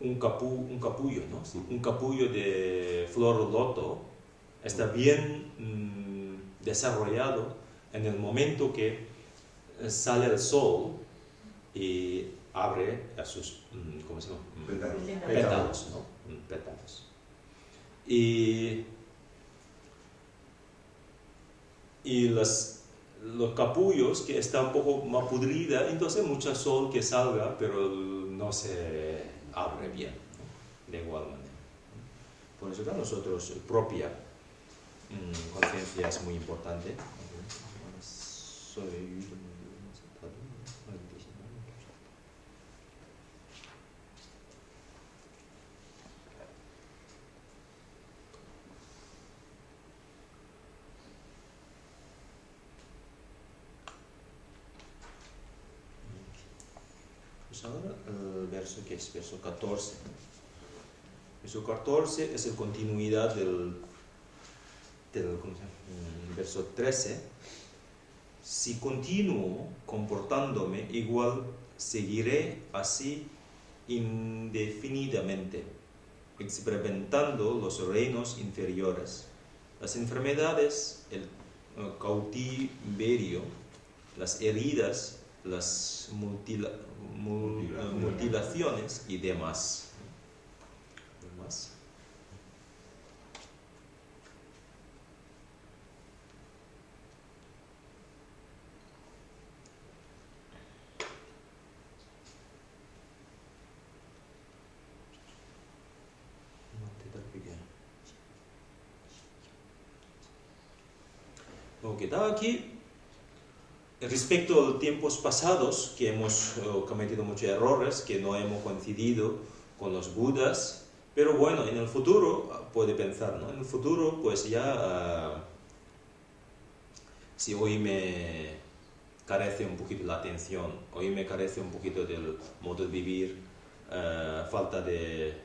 S1: un capullo, ¿no? Sí. Un capullo de flor loto está bien desarrollado en el momento que sale el sol y abre a sus ¿cómo se llama? Pétalos, ¿no? Pétalos. Y los capullos que están un poco más pudrida, entonces mucho sol que salga, pero no se abre bien, ¿no? De igual manera. Por eso para nosotros propia conciencia es muy importante. Pues ahora el verso que es verso 14. Verso 14 es la continuidad del verso 13. Si continúo comportándome igual, seguiré así indefinidamente, experimentando los reinos inferiores. Las enfermedades, el cautiverio, las heridas, las mutilaciones y demás. Ok, aquí respecto a los tiempos pasados que hemos cometido muchos errores, que no hemos coincidido con los budas, pero bueno, en el futuro puede pensar, ¿no? En el futuro pues ya si hoy me carece un poquito la atención, hoy me carece un poquito del modo de vivir, falta de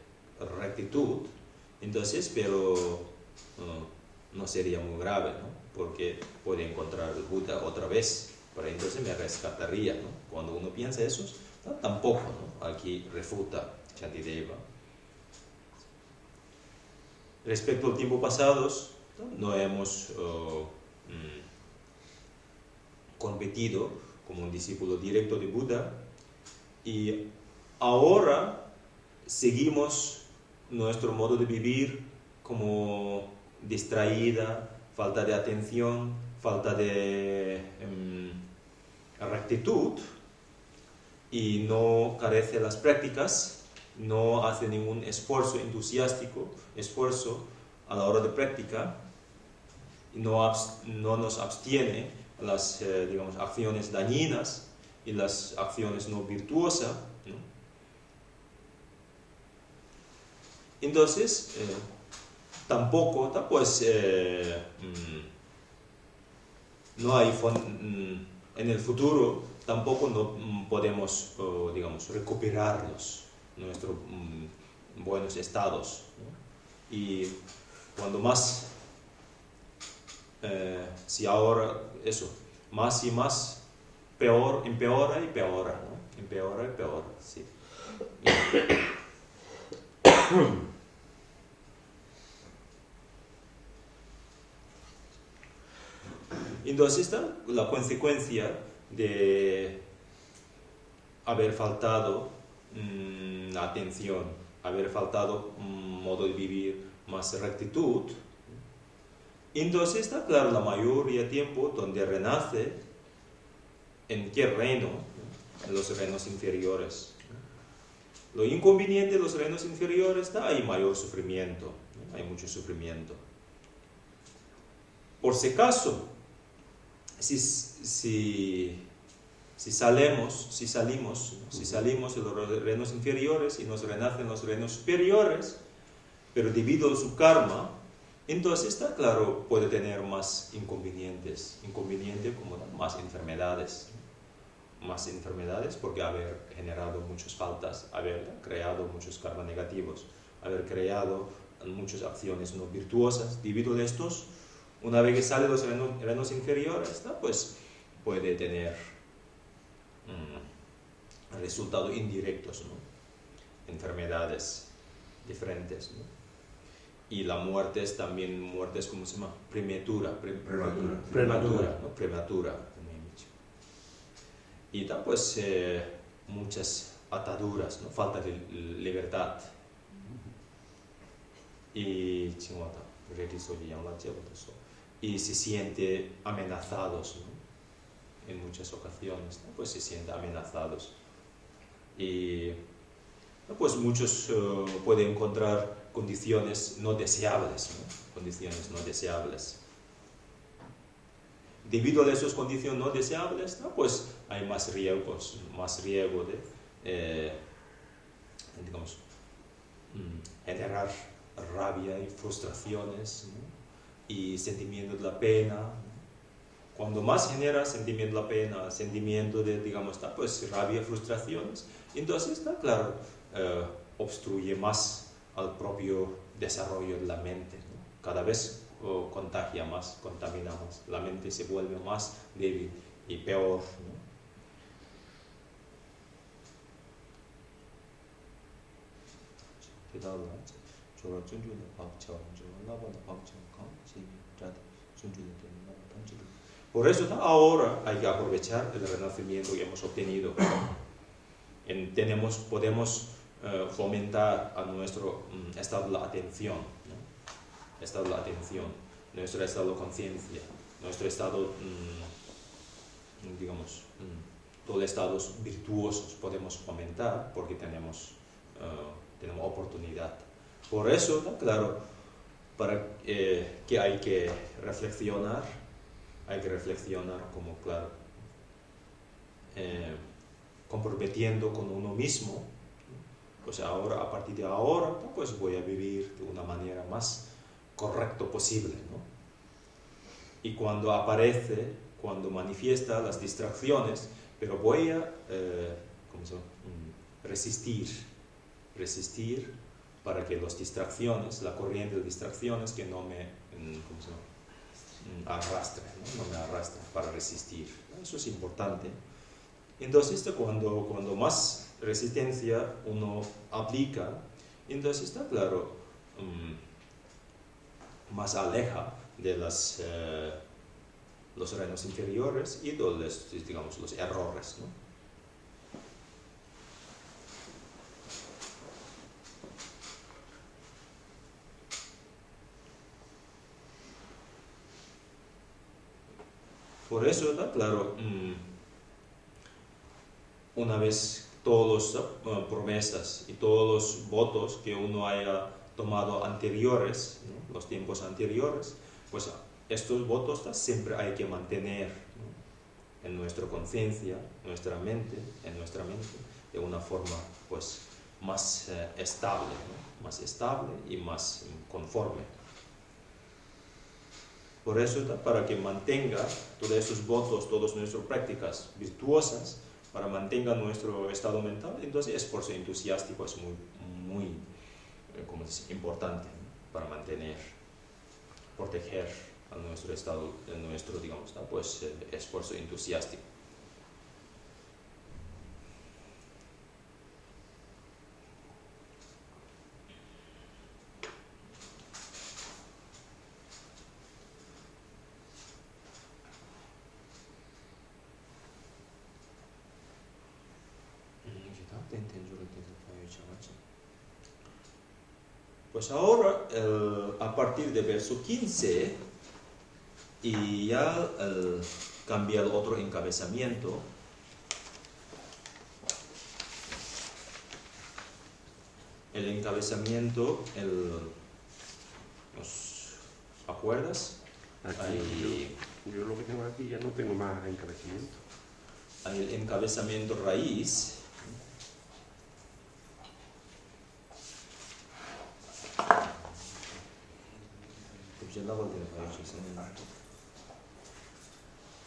S1: rectitud, entonces, pero no sería muy grave, ¿no? Porque puede encontrar el Buda otra vez, pero entonces me rescataría, ¿no? Cuando uno piensa eso, tampoco, ¿no? Aquí refuta Shantideva. Respecto al tiempo pasados, no hemos competido como un discípulo directo de Buda y ahora seguimos nuestro modo de vivir como distraída, falta de atención, falta de rectitud y no carece de las prácticas, no hace ningún esfuerzo entusiástico, esfuerzo a la hora de práctica, no nos abstiene las digamos, acciones dañinas y las acciones no virtuosas, ¿no? Entonces, tampoco, pues, no hay en el futuro tampoco no podemos, digamos, recuperarlos nuestros buenos estados, ¿no? Y cuando más, si ahora eso, más y más, peor, empeora y peora, ¿no? Empeora y peora, sí. Entonces está la consecuencia de haber faltado la atención, haber faltado un modo de vivir más rectitud. Entonces está claro, la mayoría de tiempo donde renace, ¿en qué reino? En los reinos inferiores. Lo inconveniente de los reinos inferiores hay mayor sufrimiento, hay mucho sufrimiento. Por si acaso, si salimos de los reinos inferiores y nos renacen los reinos superiores, pero debido a su karma, entonces está claro, puede tener más inconvenientes como más enfermedades porque haber generado muchas faltas, haber creado muchos karmas negativos, haber creado muchas acciones no virtuosas. Debido a estos, una vez que sale de los reinos inferiores, pues puede tener resultados indirectos, ¿no? Enfermedades diferentes, ¿no? Y la muerte es también, ¿cómo se llama? Prematura, ¿no? Prematura. Y da pues muchas ataduras, ¿no? Falta de libertad. Y se siente amenazados, ¿no? En muchas ocasiones, ¿no? Pues se siente amenazados. Y pues muchos pueden encontrar condiciones no deseables, ¿no? Condiciones no deseables. Debido a esas condiciones no deseables, ¿no? Pues hay más riesgo de, digamos, generar rabia y frustraciones, ¿no? Y sentimiento de la pena, ¿no? Cuando más genera sentimiento de la pena, sentimiento de, digamos, pues rabia, frustraciones, entonces está claro, obstruye más al propio desarrollo de la mente, ¿no? Cada vez contagia más, contamina más, la mente se vuelve más débil y peor, ¿no? Por eso ahora hay que aprovechar el renacimiento que hemos obtenido. Podemos fomentar a nuestro estado de la atención, ¿no? Estado de la atención, nuestro estado de conciencia, nuestro estado, digamos, todos estados virtuosos podemos fomentar porque tenemos oportunidad. Por eso, ¿no? Claro, que hay que reflexionar como, claro, comprometiendo con uno mismo, pues ahora, a partir de ahora, pues voy a vivir de una manera más correcta posible, ¿no? Y cuando manifiesta las distracciones, pero voy a resistir para que las distracciones, la corriente de distracciones, que no me arrastre, ¿no? No me arrastre, para resistir. Eso es importante. Entonces, cuando más resistencia uno aplica, entonces está claro, más aleja de los reinos inferiores y de digamos, los errores, ¿no? Por eso, ¿no? Claro, una vez todas las promesas y todos los votos que uno haya tomado anteriores, ¿no? Los tiempos anteriores, pues estos votos siempre hay que mantener, ¿no? En nuestra conciencia, en nuestra mente, de una forma pues más estable, ¿no? Más estable y más conforme. Por eso, para que mantenga todos esos votos, todas nuestras prácticas virtuosas, para mantener nuestro estado mental, entonces esfuerzo entusiástico es muy importante, ¿no? Para proteger a nuestro estado, digamos, ¿no? Pues esfuerzo entusiástico. Pues ahora, a partir del verso 15, y ya cambia el otro encabezamiento. El encabezamiento, ¿os acuerdas?
S4: Aquí,
S1: Ahí,
S4: yo lo que tengo aquí ya no tengo más encabezamiento.
S1: hay el encabezamiento raíz.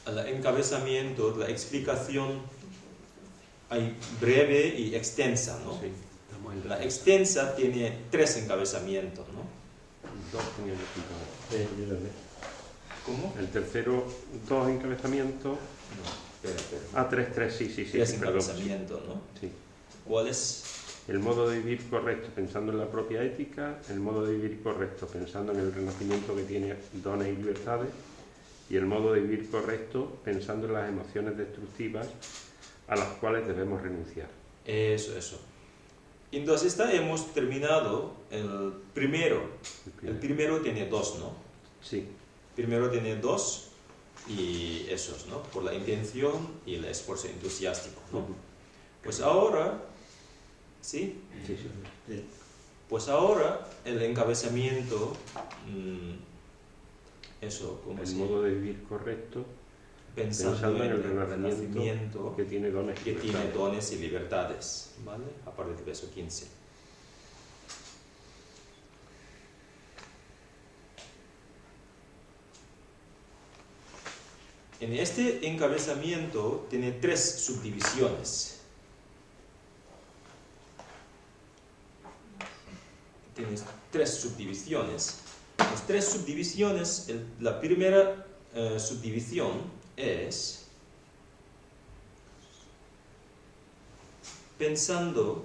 S1: El encabezamiento, la explicación, hay breve y extensa, ¿no?
S4: Sí, estamos en
S1: La extensa tiene 3 encabezamientos, ¿no?
S4: 2 tenía yo apuntado.
S2: Yo también.
S1: ¿Cómo?
S4: El tercero, 2 encabezamientos.
S1: No, espera.
S4: Ah, 3, sí,
S1: 3
S4: perdón.
S1: encabezamientos, ¿no?
S4: Sí.
S1: ¿Cuál es?
S4: El modo de vivir correcto pensando en la propia ética, el modo de vivir correcto pensando en el renacimiento que tiene dones y libertades, y el modo de vivir correcto pensando en las emociones destructivas a las cuales debemos renunciar.
S1: Eso. Entonces, hemos terminado el primero. El primero tiene 2, ¿no?
S4: Sí,
S1: Primero tiene 2 y esos, ¿no? Por la intención y el esfuerzo entusiástico, ¿no?
S4: Ujú.
S1: Pues ahora, ¿sí?
S4: sí.
S2: Sí.
S1: Pues ahora el encabezamiento, eso, como
S4: El
S1: se
S4: modo de vivir correcto
S1: pensando en el renacimiento
S4: que tiene dones y
S1: que tiene
S4: libertades.
S1: dones y libertades, ¿vale? A partir del verso 15. En este encabezamiento tiene 3 subdivisiones. Tienes 3 subdivisiones. Las 3 subdivisiones, la primera subdivisión es pensando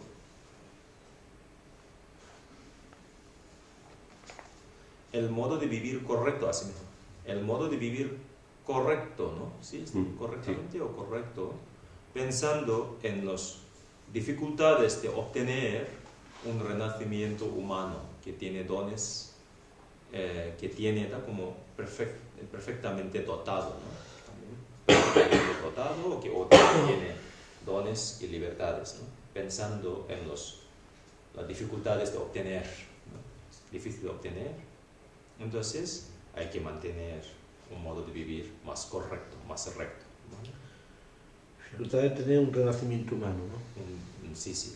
S1: el modo de vivir correcto, así mismo. El modo de vivir correcto, ¿no? ¿Sí? ¿Correctamente o correcto? Pensando en las dificultades de obtener un renacimiento humano que tiene dones, que tiene como perfectamente dotado, ¿no? Perfectamente dotado o que tiene dones y libertades, ¿no? Pensando en las dificultades de obtener, ¿no? Es difícil de obtener, entonces hay que mantener un modo de vivir más correcto, más recto, ¿no?
S2: Dificultad de tener un renacimiento humano, ¿no?
S1: Sí.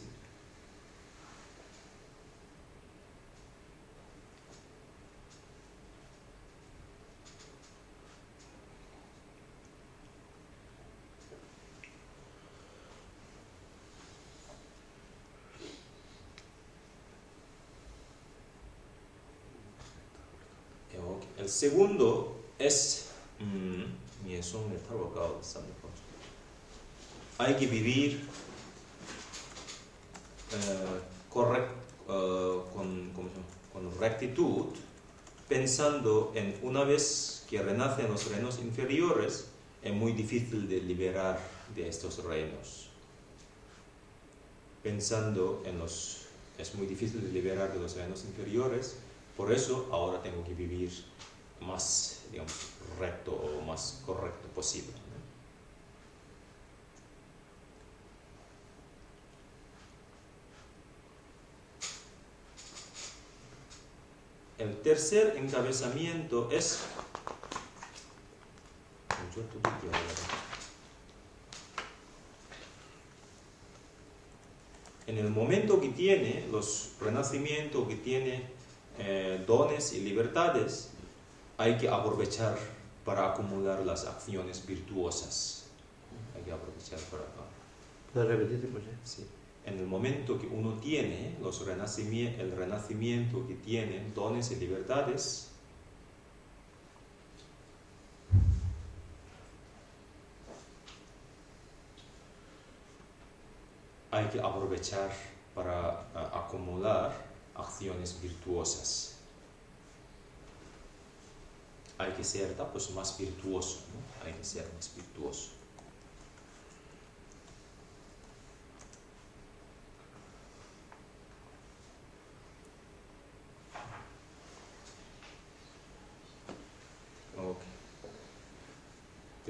S1: El segundo es hay que vivir con rectitud, pensando en una vez que renacen los reinos inferiores, es muy difícil de liberar de estos reinos. Pensando en es muy difícil de liberar de los reinos inferiores, por eso ahora tengo que vivir más, digamos, recto o más correcto posible, ¿no? El tercer encabezamiento es en el momento que tiene los renacimientos, que tiene dones y libertades, hay que aprovechar para acumular las acciones virtuosas. Hay que aprovechar para...
S2: ¿Puedes repetirte, pues?
S1: Sí. En el momento que uno tiene el renacimiento que tiene dones y libertades, hay que aprovechar para acumular acciones virtuosas. Hay que ser pues, más virtuoso, ¿no? Hay que ser más virtuoso.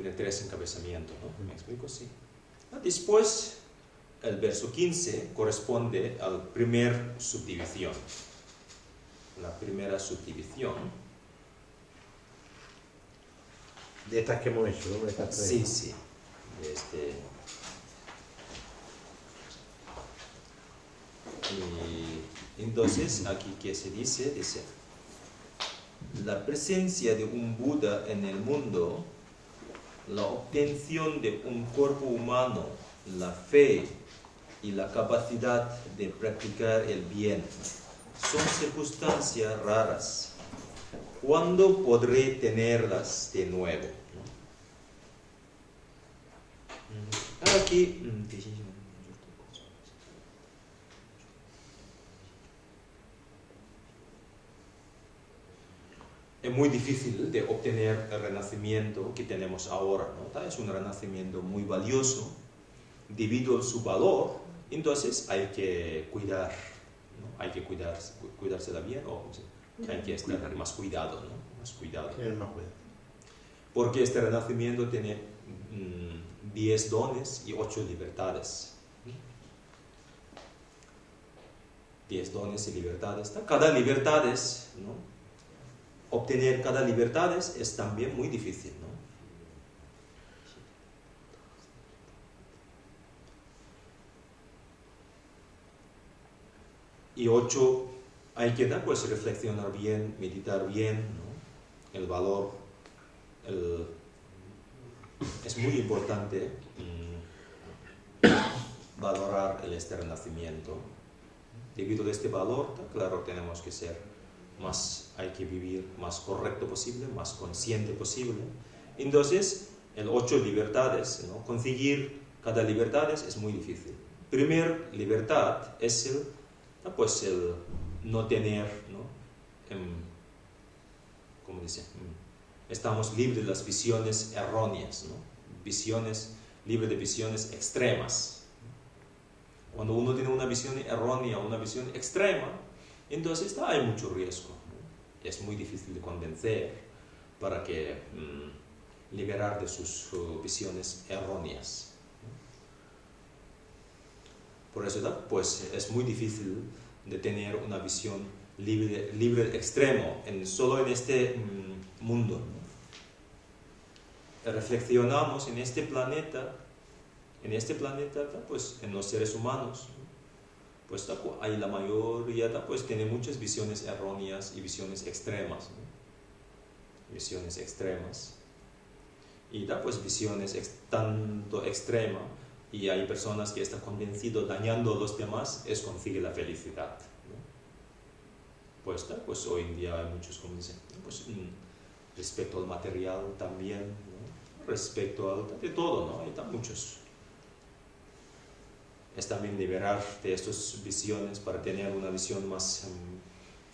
S1: tiene 3 encabezamientos, ¿no? ¿Me explico? Sí. Después, el verso 15 corresponde a la primera subdivisión. La primera subdivisión.
S2: De estas que hemos hecho, ¿no? De estas 3.
S1: Sí, sí. Y entonces, aquí que se dice, la presencia de un Buda en el mundo, la obtención de un cuerpo humano, la fe y la capacidad de practicar el bien son circunstancias raras. ¿Cuándo podré tenerlas de nuevo? Aquí es muy difícil de obtener el renacimiento que tenemos ahora, ¿no? Es un renacimiento muy valioso debido a su valor, entonces hay que cuidar, ¿no? Hay que cuidársela bien, o hay que estar más cuidado, ¿no? Más cuidado.
S2: Tener más cuidado.
S1: Porque este renacimiento tiene 10 dones y 8 libertades. 10 dones y libertades. Cada libertad es, ¿no? Obtener cada libertad es también muy difícil, ¿no? Y 8, hay que pues, reflexionar bien, meditar bien, ¿no? El valor, es muy importante valorar este renacimiento. Debido a este valor, claro, tenemos que ser hay que vivir más correcto posible, más consciente posible. Entonces, el 8 libertades, ¿no? Conseguir cada libertad es muy difícil. Primera libertad es el no tener, ¿no? ¿Cómo dice? Estamos libres de las visiones erróneas, ¿no? Libre de visiones extremas. Cuando uno tiene una visión errónea, una visión extrema, entonces hay mucho riesgo, ¿no? Es muy difícil de convencer para que liberar de sus visiones erróneas, ¿no? Por eso pues, es muy difícil de tener una visión libre de extremo solo en este mundo, ¿no? Reflexionamos en este planeta, pues en los seres humanos, ¿no? Pues hay la mayoría pues tiene muchas visiones erróneas y visiones extremas, ¿no? Visiones extremas y pues visiones tanto extremas, y hay personas que están convencidos dañando a los demás consigue la felicidad, ¿no? Pues hoy en día hay muchos, como dicen, pues respecto al material también, ¿no? Respecto de todo, ¿no? Hay muchos. Es también liberar de estas visiones para tener una visión más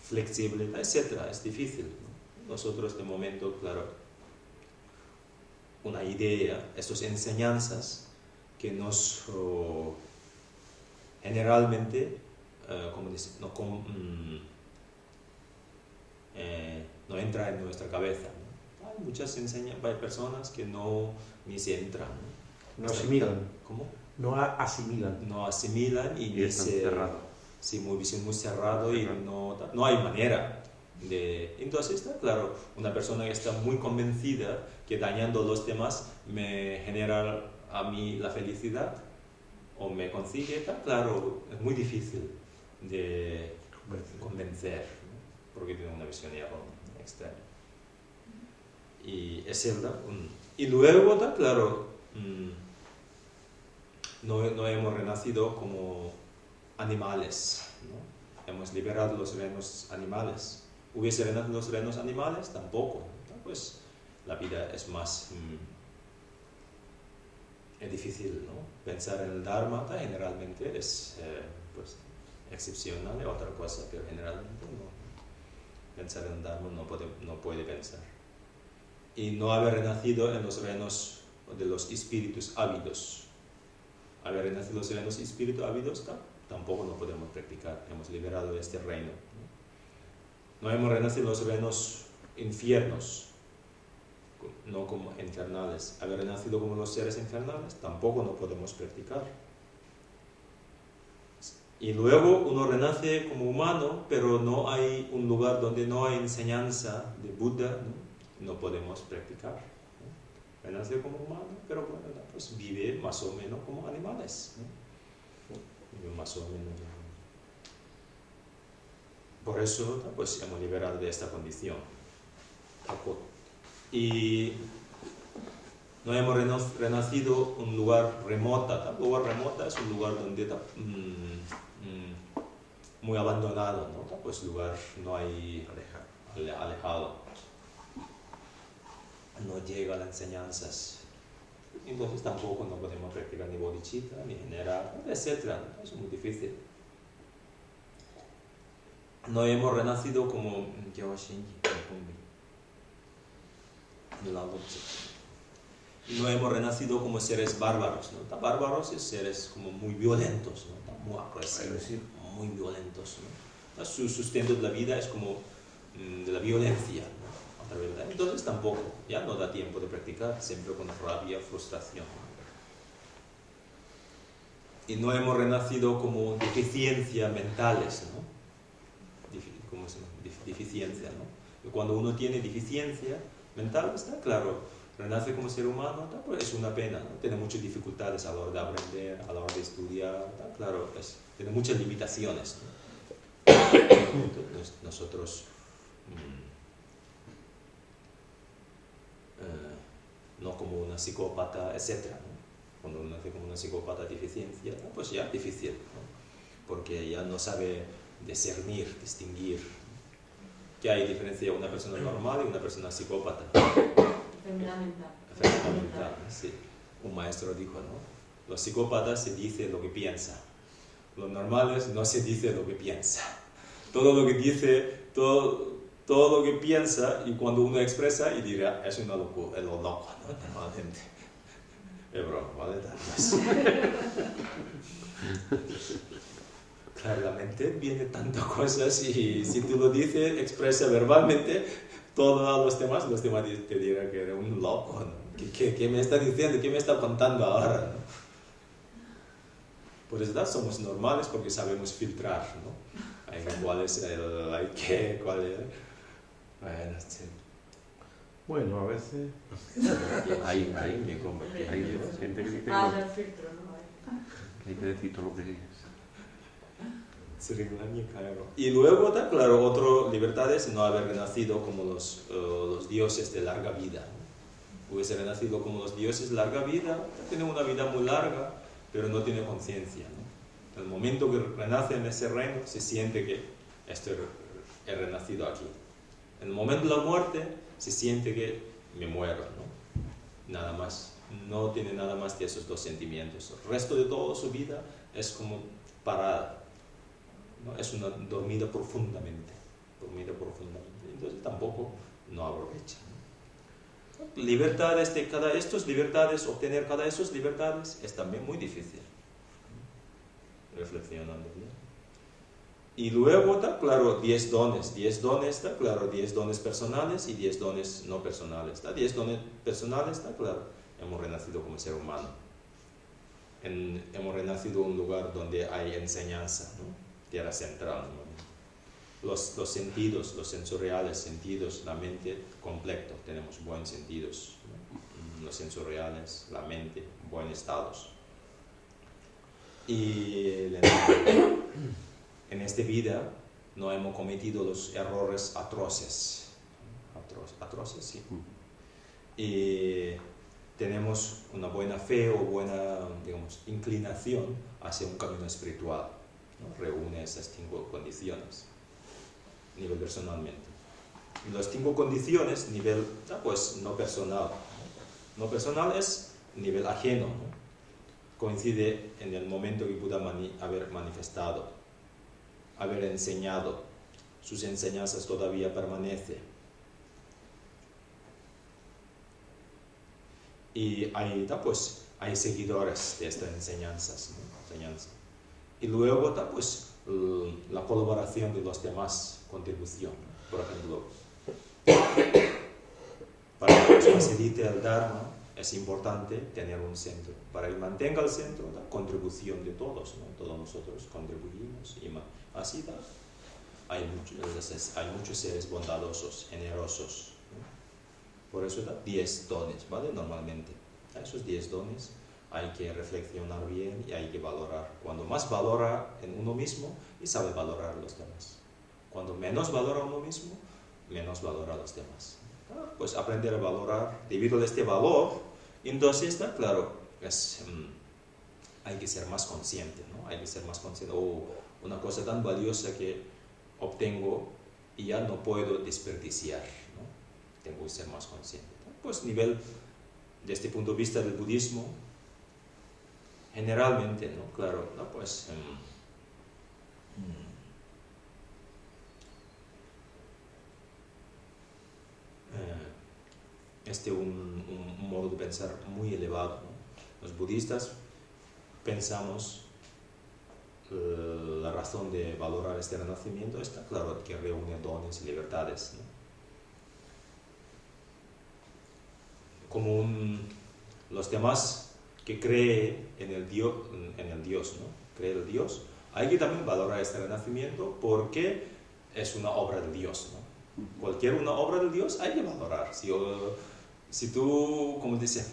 S1: flexible, etc. Es difícil, ¿no? Nosotros de momento, claro, una idea, estas enseñanzas que nos generalmente, como dice, no entra en nuestra cabeza, ¿no? Hay muchas hay personas que ni se entran, ¿no?
S2: No asimilan.
S1: ¿Cómo?
S2: No asimilan.
S1: No asimilan y
S4: están cerrados.
S1: Sí, visión muy cerrado y no hay manera de... Entonces, está claro, una persona que está muy convencida que dañando a los demás me genera a mí la felicidad o me consigue, está claro, es muy difícil de convencer, ¿no? Porque tiene una visión externa. Y es verdad. Y luego, está claro, no hemos renacido como animales, ¿no? Hemos liberado los reinos animales. ¿Hubiese renacido los reinos animales? Tampoco, ¿no? Pues la vida es más es difícil, ¿no? Pensar en el Dharma generalmente es pues, excepcional, es otra cosa, pero generalmente no. Pensar en el Dharma no puede pensar. Y no haber renacido en los reinos de los espíritus ávidos. Haber renacido en los reinos espíritus ávidos tampoco no podemos practicar. Hemos liberado de este reino, ¿no? No hemos renacido en los reinos infiernos. no como infernales. Haber renacido como los seres infernales tampoco no podemos practicar. Y luego uno renace como humano, pero no hay un lugar donde no hay enseñanza de Buda, no podemos practicar, ¿no? Renace como humano, pero bueno, pues vive más o menos como animales, ¿no? Vive más o menos. Por eso pues hemos liberado de esta condición. Y no hemos renacido en un lugar remota. Un lugar remota es un lugar donde muy abandonado, ¿no? Pues lugar no hay alejado, no llega a las enseñanzas, entonces tampoco no podemos practicar ni bodhicitta, ni generar, etc. Es muy difícil. No hemos renacido como no hemos renacido como seres bárbaros, ¿no? Bárbaros es seres como muy violentos, ¿no? Muy agresivos, muy violentos, ¿no? Su sustento de la vida es como de la violencia, ¿no? ¿Verdad? Entonces tampoco, ya no da tiempo de practicar, siempre con rabia, frustración. Y no hemos renacido como deficiencias mentales, ¿no? ¿Cómo se llama? Deficiencia, ¿no? Y cuando uno tiene deficiencia mental, está claro, renace como ser humano, pues es una pena, ¿no? Tiene muchas dificultades a la hora de aprender, a la hora de estudiar, claro, tiene muchas limitaciones, ¿no? Entonces, nosotros no como una psicópata, etc., ¿no? Cuando uno nace como una psicópata deficiencia, pues ya es difícil, ¿no? Porque ya no sabe discernir, distinguir. ¿Qué hay diferencia entre una persona normal y una persona psicópata?
S5: Enfermedad mental.
S1: Enfermedad mental, sí. Un maestro dijo, ¿no? Los psicópatas se dice lo que piensa. Los normales no se dice lo que piensa. Todo lo que dice, todo lo que piensa, y cuando uno expresa, y dirá, es una locura, es lo loco, ¿no? Normalmente. Es broma, ¿vale? Claro, la mente viene tantas cosas y si tú lo dices, expresa verbalmente todos los demás te dirán que eres un loco, ¿no? ¿Qué me está diciendo? ¿Qué me está contando ahora? ¿No? Por eso somos normales porque sabemos filtrar, ¿no? Hay cuál es el hay qué, cuál es. Bueno, sí.
S2: Bueno, a veces.
S1: Ahí me como.
S4: Hay gente que dice que
S5: El filtro, ¿no?
S4: hay que decir todo lo que dices.
S1: Y luego, claro, otra libertad es no haber renacido como los dioses de larga vida, ¿no? Hubiese renacido como los dioses de larga vida, tiene una vida muy larga, pero no tiene conciencia, ¿no? En el momento que renace en ese reino, se siente que he renacido aquí. En el momento de la muerte, se siente que me muero, ¿no? Nada más, no tiene nada más de esos dos sentimientos. El resto de toda su vida es como parada, ¿no? Es una dormida profundamente, entonces tampoco no aprovecha, ¿no? Libertades de estas libertades, obtener cada de esas libertades es también muy difícil, reflexionando bien. Y luego claro, 10 dones, claro, 10 dones personales y 10 dones no personales, 10 dones personales, claro, hemos renacido como ser humano, hemos renacido en un lugar donde hay enseñanza, ¿no? Tierra central, ¿no? Los sentidos, los sensoriales, sentidos, la mente, completo, tenemos buenos sentidos, ¿no? Los sensoriales, la mente, buenos estados. Y en esta vida no hemos cometido los errores atroces, sí. Y tenemos una buena fe o buena, digamos, inclinación hacia un camino espiritual, ¿no? Reúne esas 5 condiciones, nivel personalmente. Y las 5 condiciones, nivel, pues, no personal. No personal es nivel ajeno, ¿no? Coincide en el momento que Buda haber manifestado, haber enseñado, sus enseñanzas todavía permanecen. Y hay seguidores de estas enseñanzas, ¿no? Y luego pues la colaboración de los demás, contribución, ¿no? Por ejemplo, para los facilite el Dharma, es importante tener un centro. Para que mantenga el centro, la contribución de todos, ¿no? Todos nosotros contribuimos y así da. Hay muchos seres bondadosos, generosos, ¿no? Por eso da 10 dones, ¿vale? Normalmente. A esos 10 dones hay que reflexionar bien y hay que valorar. Cuando más valora en uno mismo, y sabe valorar a los demás. Cuando menos valora a uno mismo, menos valora a los demás. Pues aprender a valorar debido a este valor, entonces está claro, hay que ser más consciente, ¿no? Hay que ser más consciente. Una cosa tan valiosa que obtengo y ya no puedo desperdiciar, ¿no? Tengo que ser más consciente, ¿no? Pues nivel, desde este punto de vista del budismo, generalmente, ¿no? Claro, ¿no? Pues un modo de pensar muy elevado, ¿no? Los budistas pensamos la razón de valorar este renacimiento está claro que reúne dones y libertades, ¿no? Como los demás que creen en el Dios, ¿no? Cree el Dios, hay que también valorar este renacimiento porque es una obra de Dios, ¿no? Cualquier una obra de Dios hay que valorar. Si tú, como dice,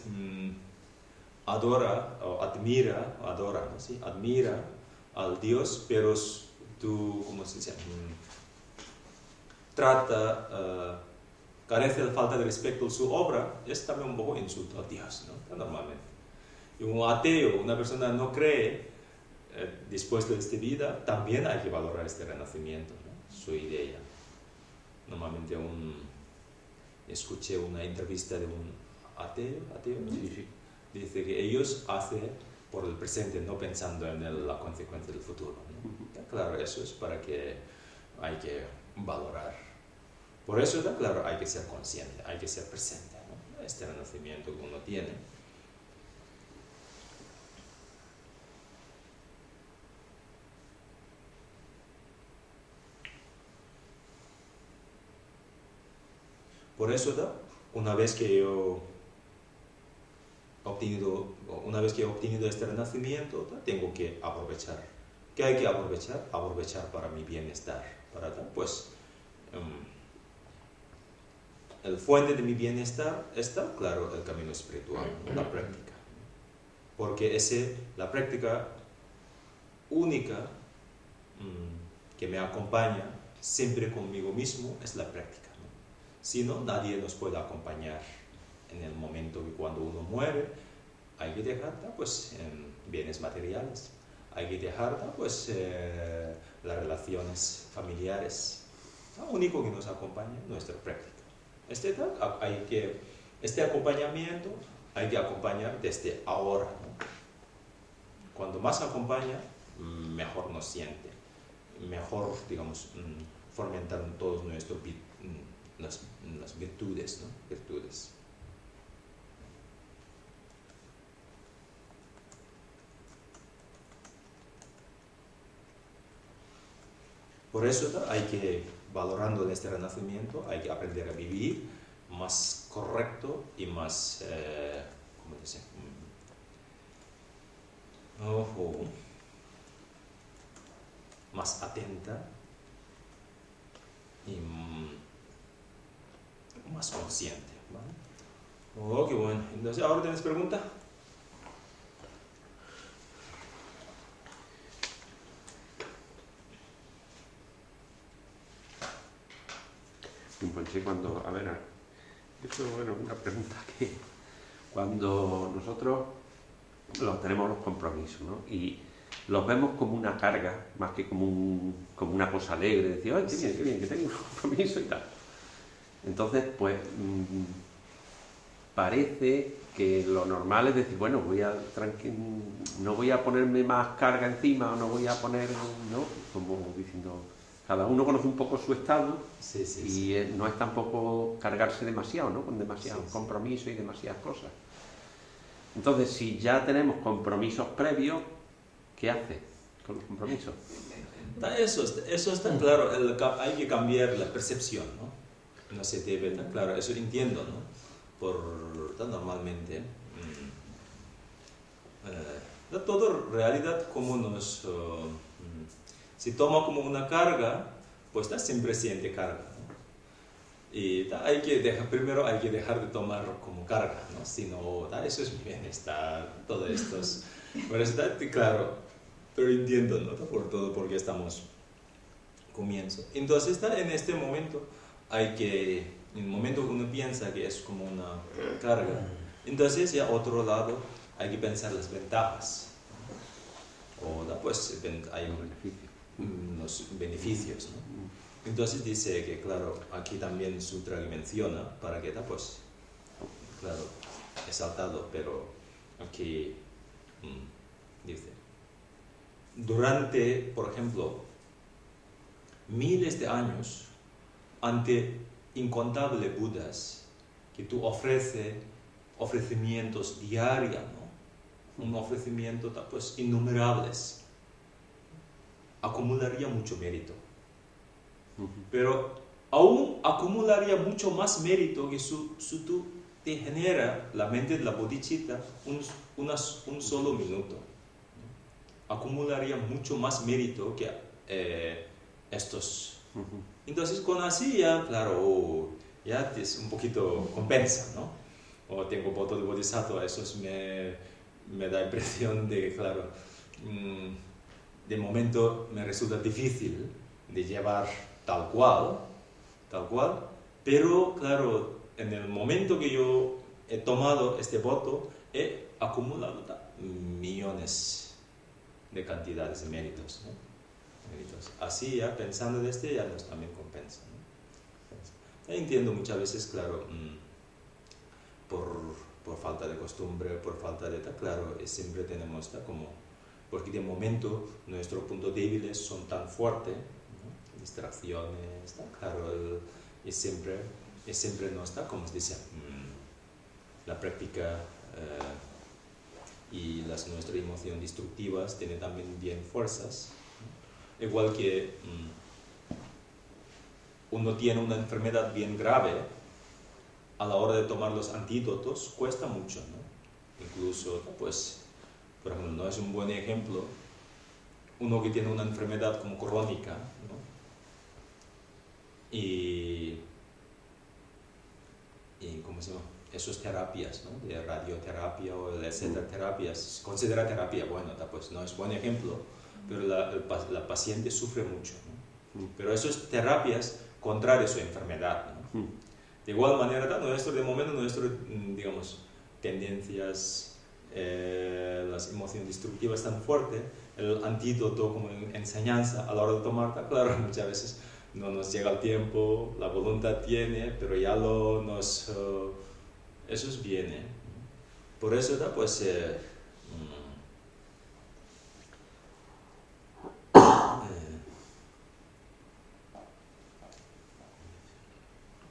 S1: adora o admira, ¿no? ¿Sí? Admira al Dios, pero tú, como se dice, carece de falta de respeto a su obra, es también un poco insulto a Dios, ¿no? Normalmente. Y un ateo, una persona no cree, después de esta vida, también hay que valorar este renacimiento, ¿no? Su idea. Normalmente escuché una entrevista de un ateo, ¿no?
S4: Sí.
S1: Dice que ellos hacen por el presente, no pensando en la consecuencia del futuro, ¿no? Claro, eso es para que hay que valorar. Por eso, claro, hay que ser consciente, hay que ser presente, ¿no? Este renacimiento que uno tiene. Por eso, una vez que he obtenido este renacimiento, tengo que aprovechar. ¿Qué hay que aprovechar? Aprovechar para mi bienestar. Pues, el fuente de mi bienestar está, claro, el camino espiritual, la práctica. Porque la práctica única que me acompaña siempre conmigo mismo es la práctica. Si no, nadie nos puede acompañar en el momento que cuando uno muere, hay que dejar pues, bienes materiales, hay que dejar pues, las relaciones familiares. Lo único que nos acompaña es nuestra práctica. Este acompañamiento hay que acompañar desde ahora, ¿no? Cuando más acompaña, mejor nos siente, mejor, digamos, fomentar todos nuestros las virtudes, ¿no? Virtudes. Por eso hay que, valorando este renacimiento, hay que aprender a vivir más correcto y más, ¿cómo dice? Más atenta y más consciente, ¿vale? Oh, qué bueno. Entonces, ¿ahora tienes pregunta?
S4: Pues sí, cuando, a ver, esto es bueno, una pregunta que cuando nosotros tenemos los compromisos, ¿no? Y los vemos como una carga, más que como una cosa alegre, decir, ¡ay, qué bien, que tengo un compromiso y tal! Entonces, pues, parece que lo normal es decir, bueno, no voy a ponerme más carga encima, o no voy a poner, ¿no? Como diciendo, cada uno conoce un poco su estado, y no es tampoco cargarse demasiado, ¿no? Con demasiados compromisos y demasiadas cosas. Entonces, si ya tenemos compromisos previos, ¿qué hace con los compromisos?
S1: Eso está claro, hay que cambiar la percepción, ¿no? No se debe, ¿no? Claro, eso entiendo, ¿no? normalmente, todo realidad como si toma como una carga, pues siempre siente carga, ¿no? Y primero hay que dejar de tomar como carga, ¿no? Si no, eso es mi bienestar, todo esto es... Pero está claro, pero entiendo, ¿no? Por todo, porque estamos comienzo. Entonces, en este momento, en el momento que uno piensa que es como una carga, entonces ya otro lado hay que pensar las ventajas. O pues hay los beneficios, ¿no? Entonces dice que, claro, aquí también Sutra menciona, para que, pues, claro, he saltado, pero aquí dice, durante, por ejemplo, miles de años, ante incontables Budas, que tú ofrecimientos diarios, ¿no? Un ofrecimiento, pues, innumerables, acumularía mucho mérito. Pero aún acumularía mucho más mérito que si tú te genera la mente de la bodhicitta un solo minuto. Acumularía mucho más mérito que estos. Entonces, con así ya, claro, ya es un poquito compensa, ¿no? O tengo voto de bodhisattva, eso me da impresión de que, claro, de momento me resulta difícil de llevar tal cual, pero, claro, en el momento que yo he tomado este voto, he acumulado millones de cantidades de méritos, ¿no? Así ya pensando de ya nos también compensa, ¿no? Entiendo muchas veces, claro, por falta de costumbre, por falta de claro, siempre tenemos como, porque de momento nuestros puntos débiles son tan fuertes, ¿no? Distracciones, claro, y siempre no está, como se dice, la práctica y nuestras emociones destructivas tienen también bien fuerzas, ¿no? Igual que uno tiene una enfermedad bien grave, a la hora de tomar los antídotos cuesta mucho, ¿no? Incluso, pues, por ejemplo, no es un buen ejemplo uno que tiene una enfermedad como crónica, ¿no? Y ¿cómo se llama? Esas terapias, ¿no? De radioterapia o de etcétera terapias, considera terapia, bueno, pues no es buen ejemplo, pero la paciente sufre mucho, ¿no? Pero esas terapias contrarias a su enfermedad, ¿no? De igual manera, de momento, digamos, tendencias, las emociones destructivas tan fuertes, el antídoto como enseñanza a la hora de tomar, claro, muchas veces no nos llega el tiempo, la voluntad tiene, pero ya eso es bien, ¿eh? Por eso, pues,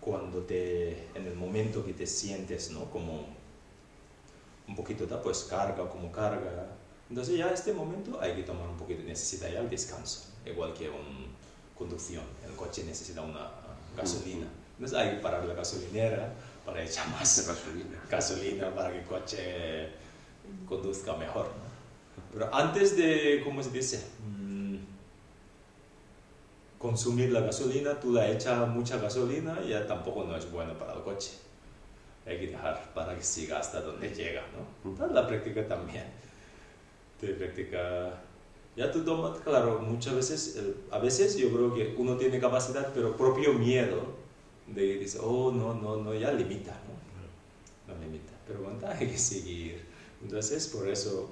S1: cuando en el momento que te sientes, ¿no? Como un poquito, pues carga, entonces ya en este momento hay que tomar un poquito, necesita ya el descanso, igual que una conducción, el coche necesita una gasolina, entonces hay que parar la gasolinera para echar más gasolina para que el coche conduzca mejor, ¿no? Pero antes de, ¿cómo se dice? Consumir la gasolina, tú la echas mucha gasolina y ya tampoco no es bueno para el coche. Hay que dejar para que siga hasta donde llega, ¿no? La práctica también. Ya tú tomas, claro, muchas veces, a veces yo creo que uno tiene capacidad, pero propio miedo de decir, oh, no, ya limita, ¿no? No limita, pero bueno, hay que seguir. Entonces, por eso...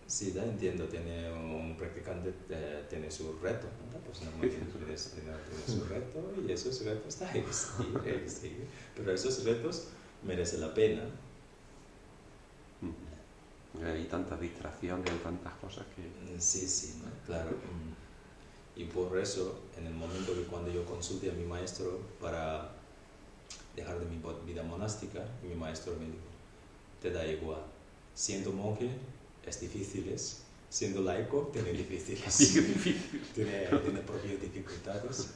S1: Sí, entiendo, tiene un practicante, tiene su reto, ¿no? Pues tiene su reto y esos retos hay que seguir, pero esos retos merecen la pena.
S4: Hay tantas distracciones, hay tantas cosas que...
S1: Sí, ¿no? Claro. Y por eso, en el momento que cuando yo consulté a mi maestro para dejar de mi vida monástica, mi maestro me dijo, te da igual, siendo monje, es difícil, siendo laico, tiene difíciles. tiene propias dificultades.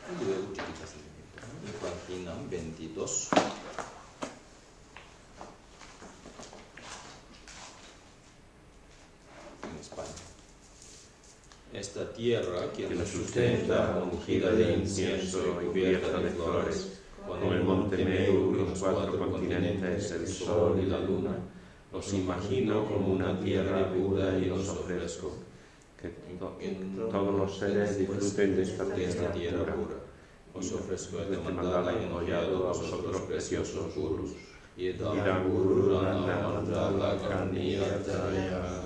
S1: Y luego dedicas el mérito, ¿no? Y página 22. En España. Esta tierra que nos sustenta, ungida de incienso y cubierta de flores, con el monte Meru y los 4 continentes, el sol y la luna, os imagino como una tierra pura y os ofrezco.
S4: Que todos los seres disfruten de esta tierra pura.
S1: Os ofrezco
S4: este
S1: este mandala enjollado a vosotros preciosos gurus. Idam guru mandala karniyataya.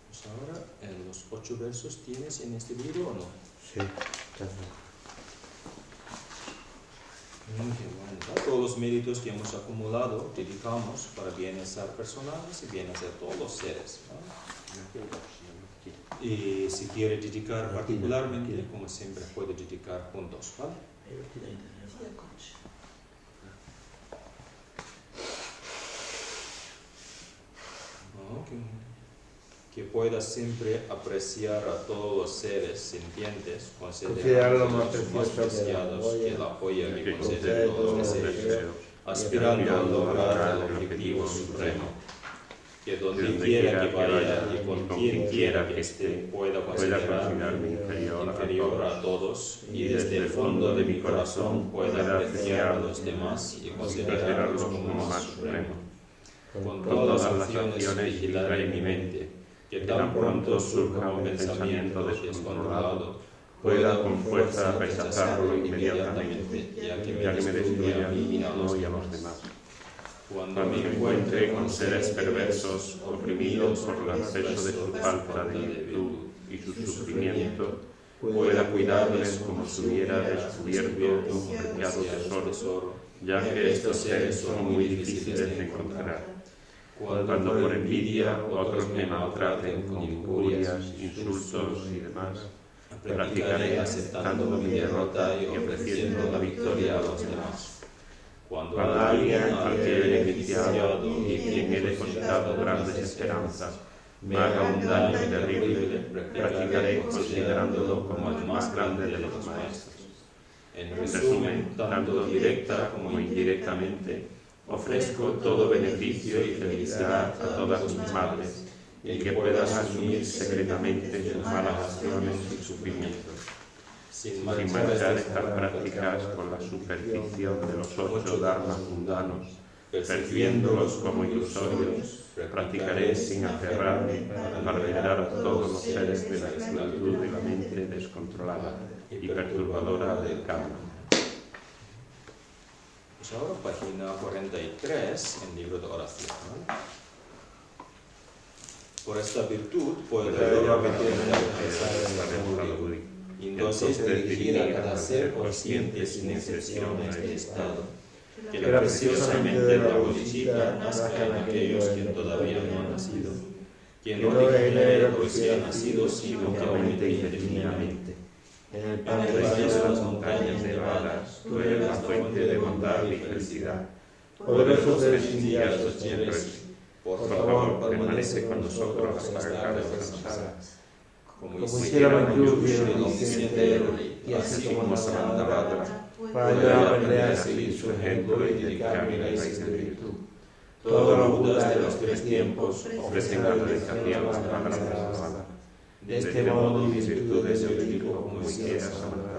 S1: Pues ahora, los 8 versos tienes en este libro o no?
S2: Sí, también.
S1: Qué bueno. Todos los méritos que hemos acumulado dedicamos para bienestar personales y bienestar de todos los seres, ¿no? Y si quiere dedicar particularmente, como siempre, puede dedicar juntos, ¿vale? ¿No? Que pueda siempre apreciar a todos los seres sintientes, considerarlos más preciados que la joya que concede todos los deseos, aspirando a lograr el objetivo supremo. Que donde quiera que vaya y con quien quiera que esté, pueda considerarme inferior a todos y desde el fondo de mi corazón pueda apreciar a los demás y considerarlos como más supremo. Con todas las acciones vigilaré mi mente, que tan pronto surja un pensamiento descontrolado, pueda con fuerza rechazarlo inmediatamente, ya que me destruye a mí y a los demás. Cuando me encuentre con seres perversos, oprimidos por el peso de su falta de virtud y su sufrimiento, pueda cuidarles como si hubiera descubierto un preciado tesoro, ya que estos seres son muy difíciles de encontrar. Cuando por envidia otros me maltraten con injurias, insultos y demás, practicaré aceptando mi derrota y ofreciendo la victoria a los demás. Cuando alguien al que he beneficiado y quien he depositado grandes esperanzas me haga un daño terrible, practicaré considerándolo como el más grande de los maestros. En resumen, tanto directa como indirectamente, ofrezco todo beneficio y felicidad a todas mis madres y que puedan asumir secretamente sus malas acciones y sufrimientos. Sin manchar estas prácticas con la superstición de los 8 dharmas mundanos, percibiéndolos como ilusorios, practicaré sin aferrarme para liberar a todos los seres de la esclavitud de la mente descontrolada y perturbadora del karma. Pues ahora página 43 en libro de oración, ¿no? Por esta virtud puedo rápidamente alcanzar esta Budi. Entonces dirigir a cada ser consciente sin excepción a este estado, que preciosamente la bodhisattva nazca en aquellos que todavía no han nacido, que no degenere los que han nacido, sino que aumente indefinidamente. En el valle de las montañas nevadas, tú eres la fuente de bondad y felicidad. Poderosos seres indias sostenes, por favor, permanece con nosotros hasta acabar de descansar. Como hicieron Yugi el omnisciente y así como Samantavada, para yo aprender a seguir su ejemplo y dedicarme a la raíz de virtud. Todos los Budas de los 3 tiempos ofrecen la realización a la palabra Samantavada. De este modo, mis virtudes yo dedico como hiciera Samantavada.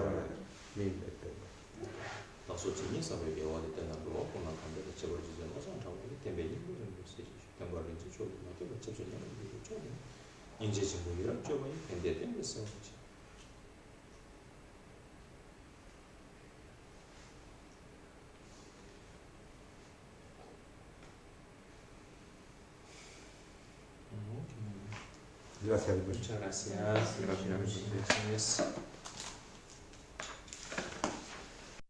S2: Gracias.
S1: Muchas gracias.
S4: Gracias.
S1: Gracias.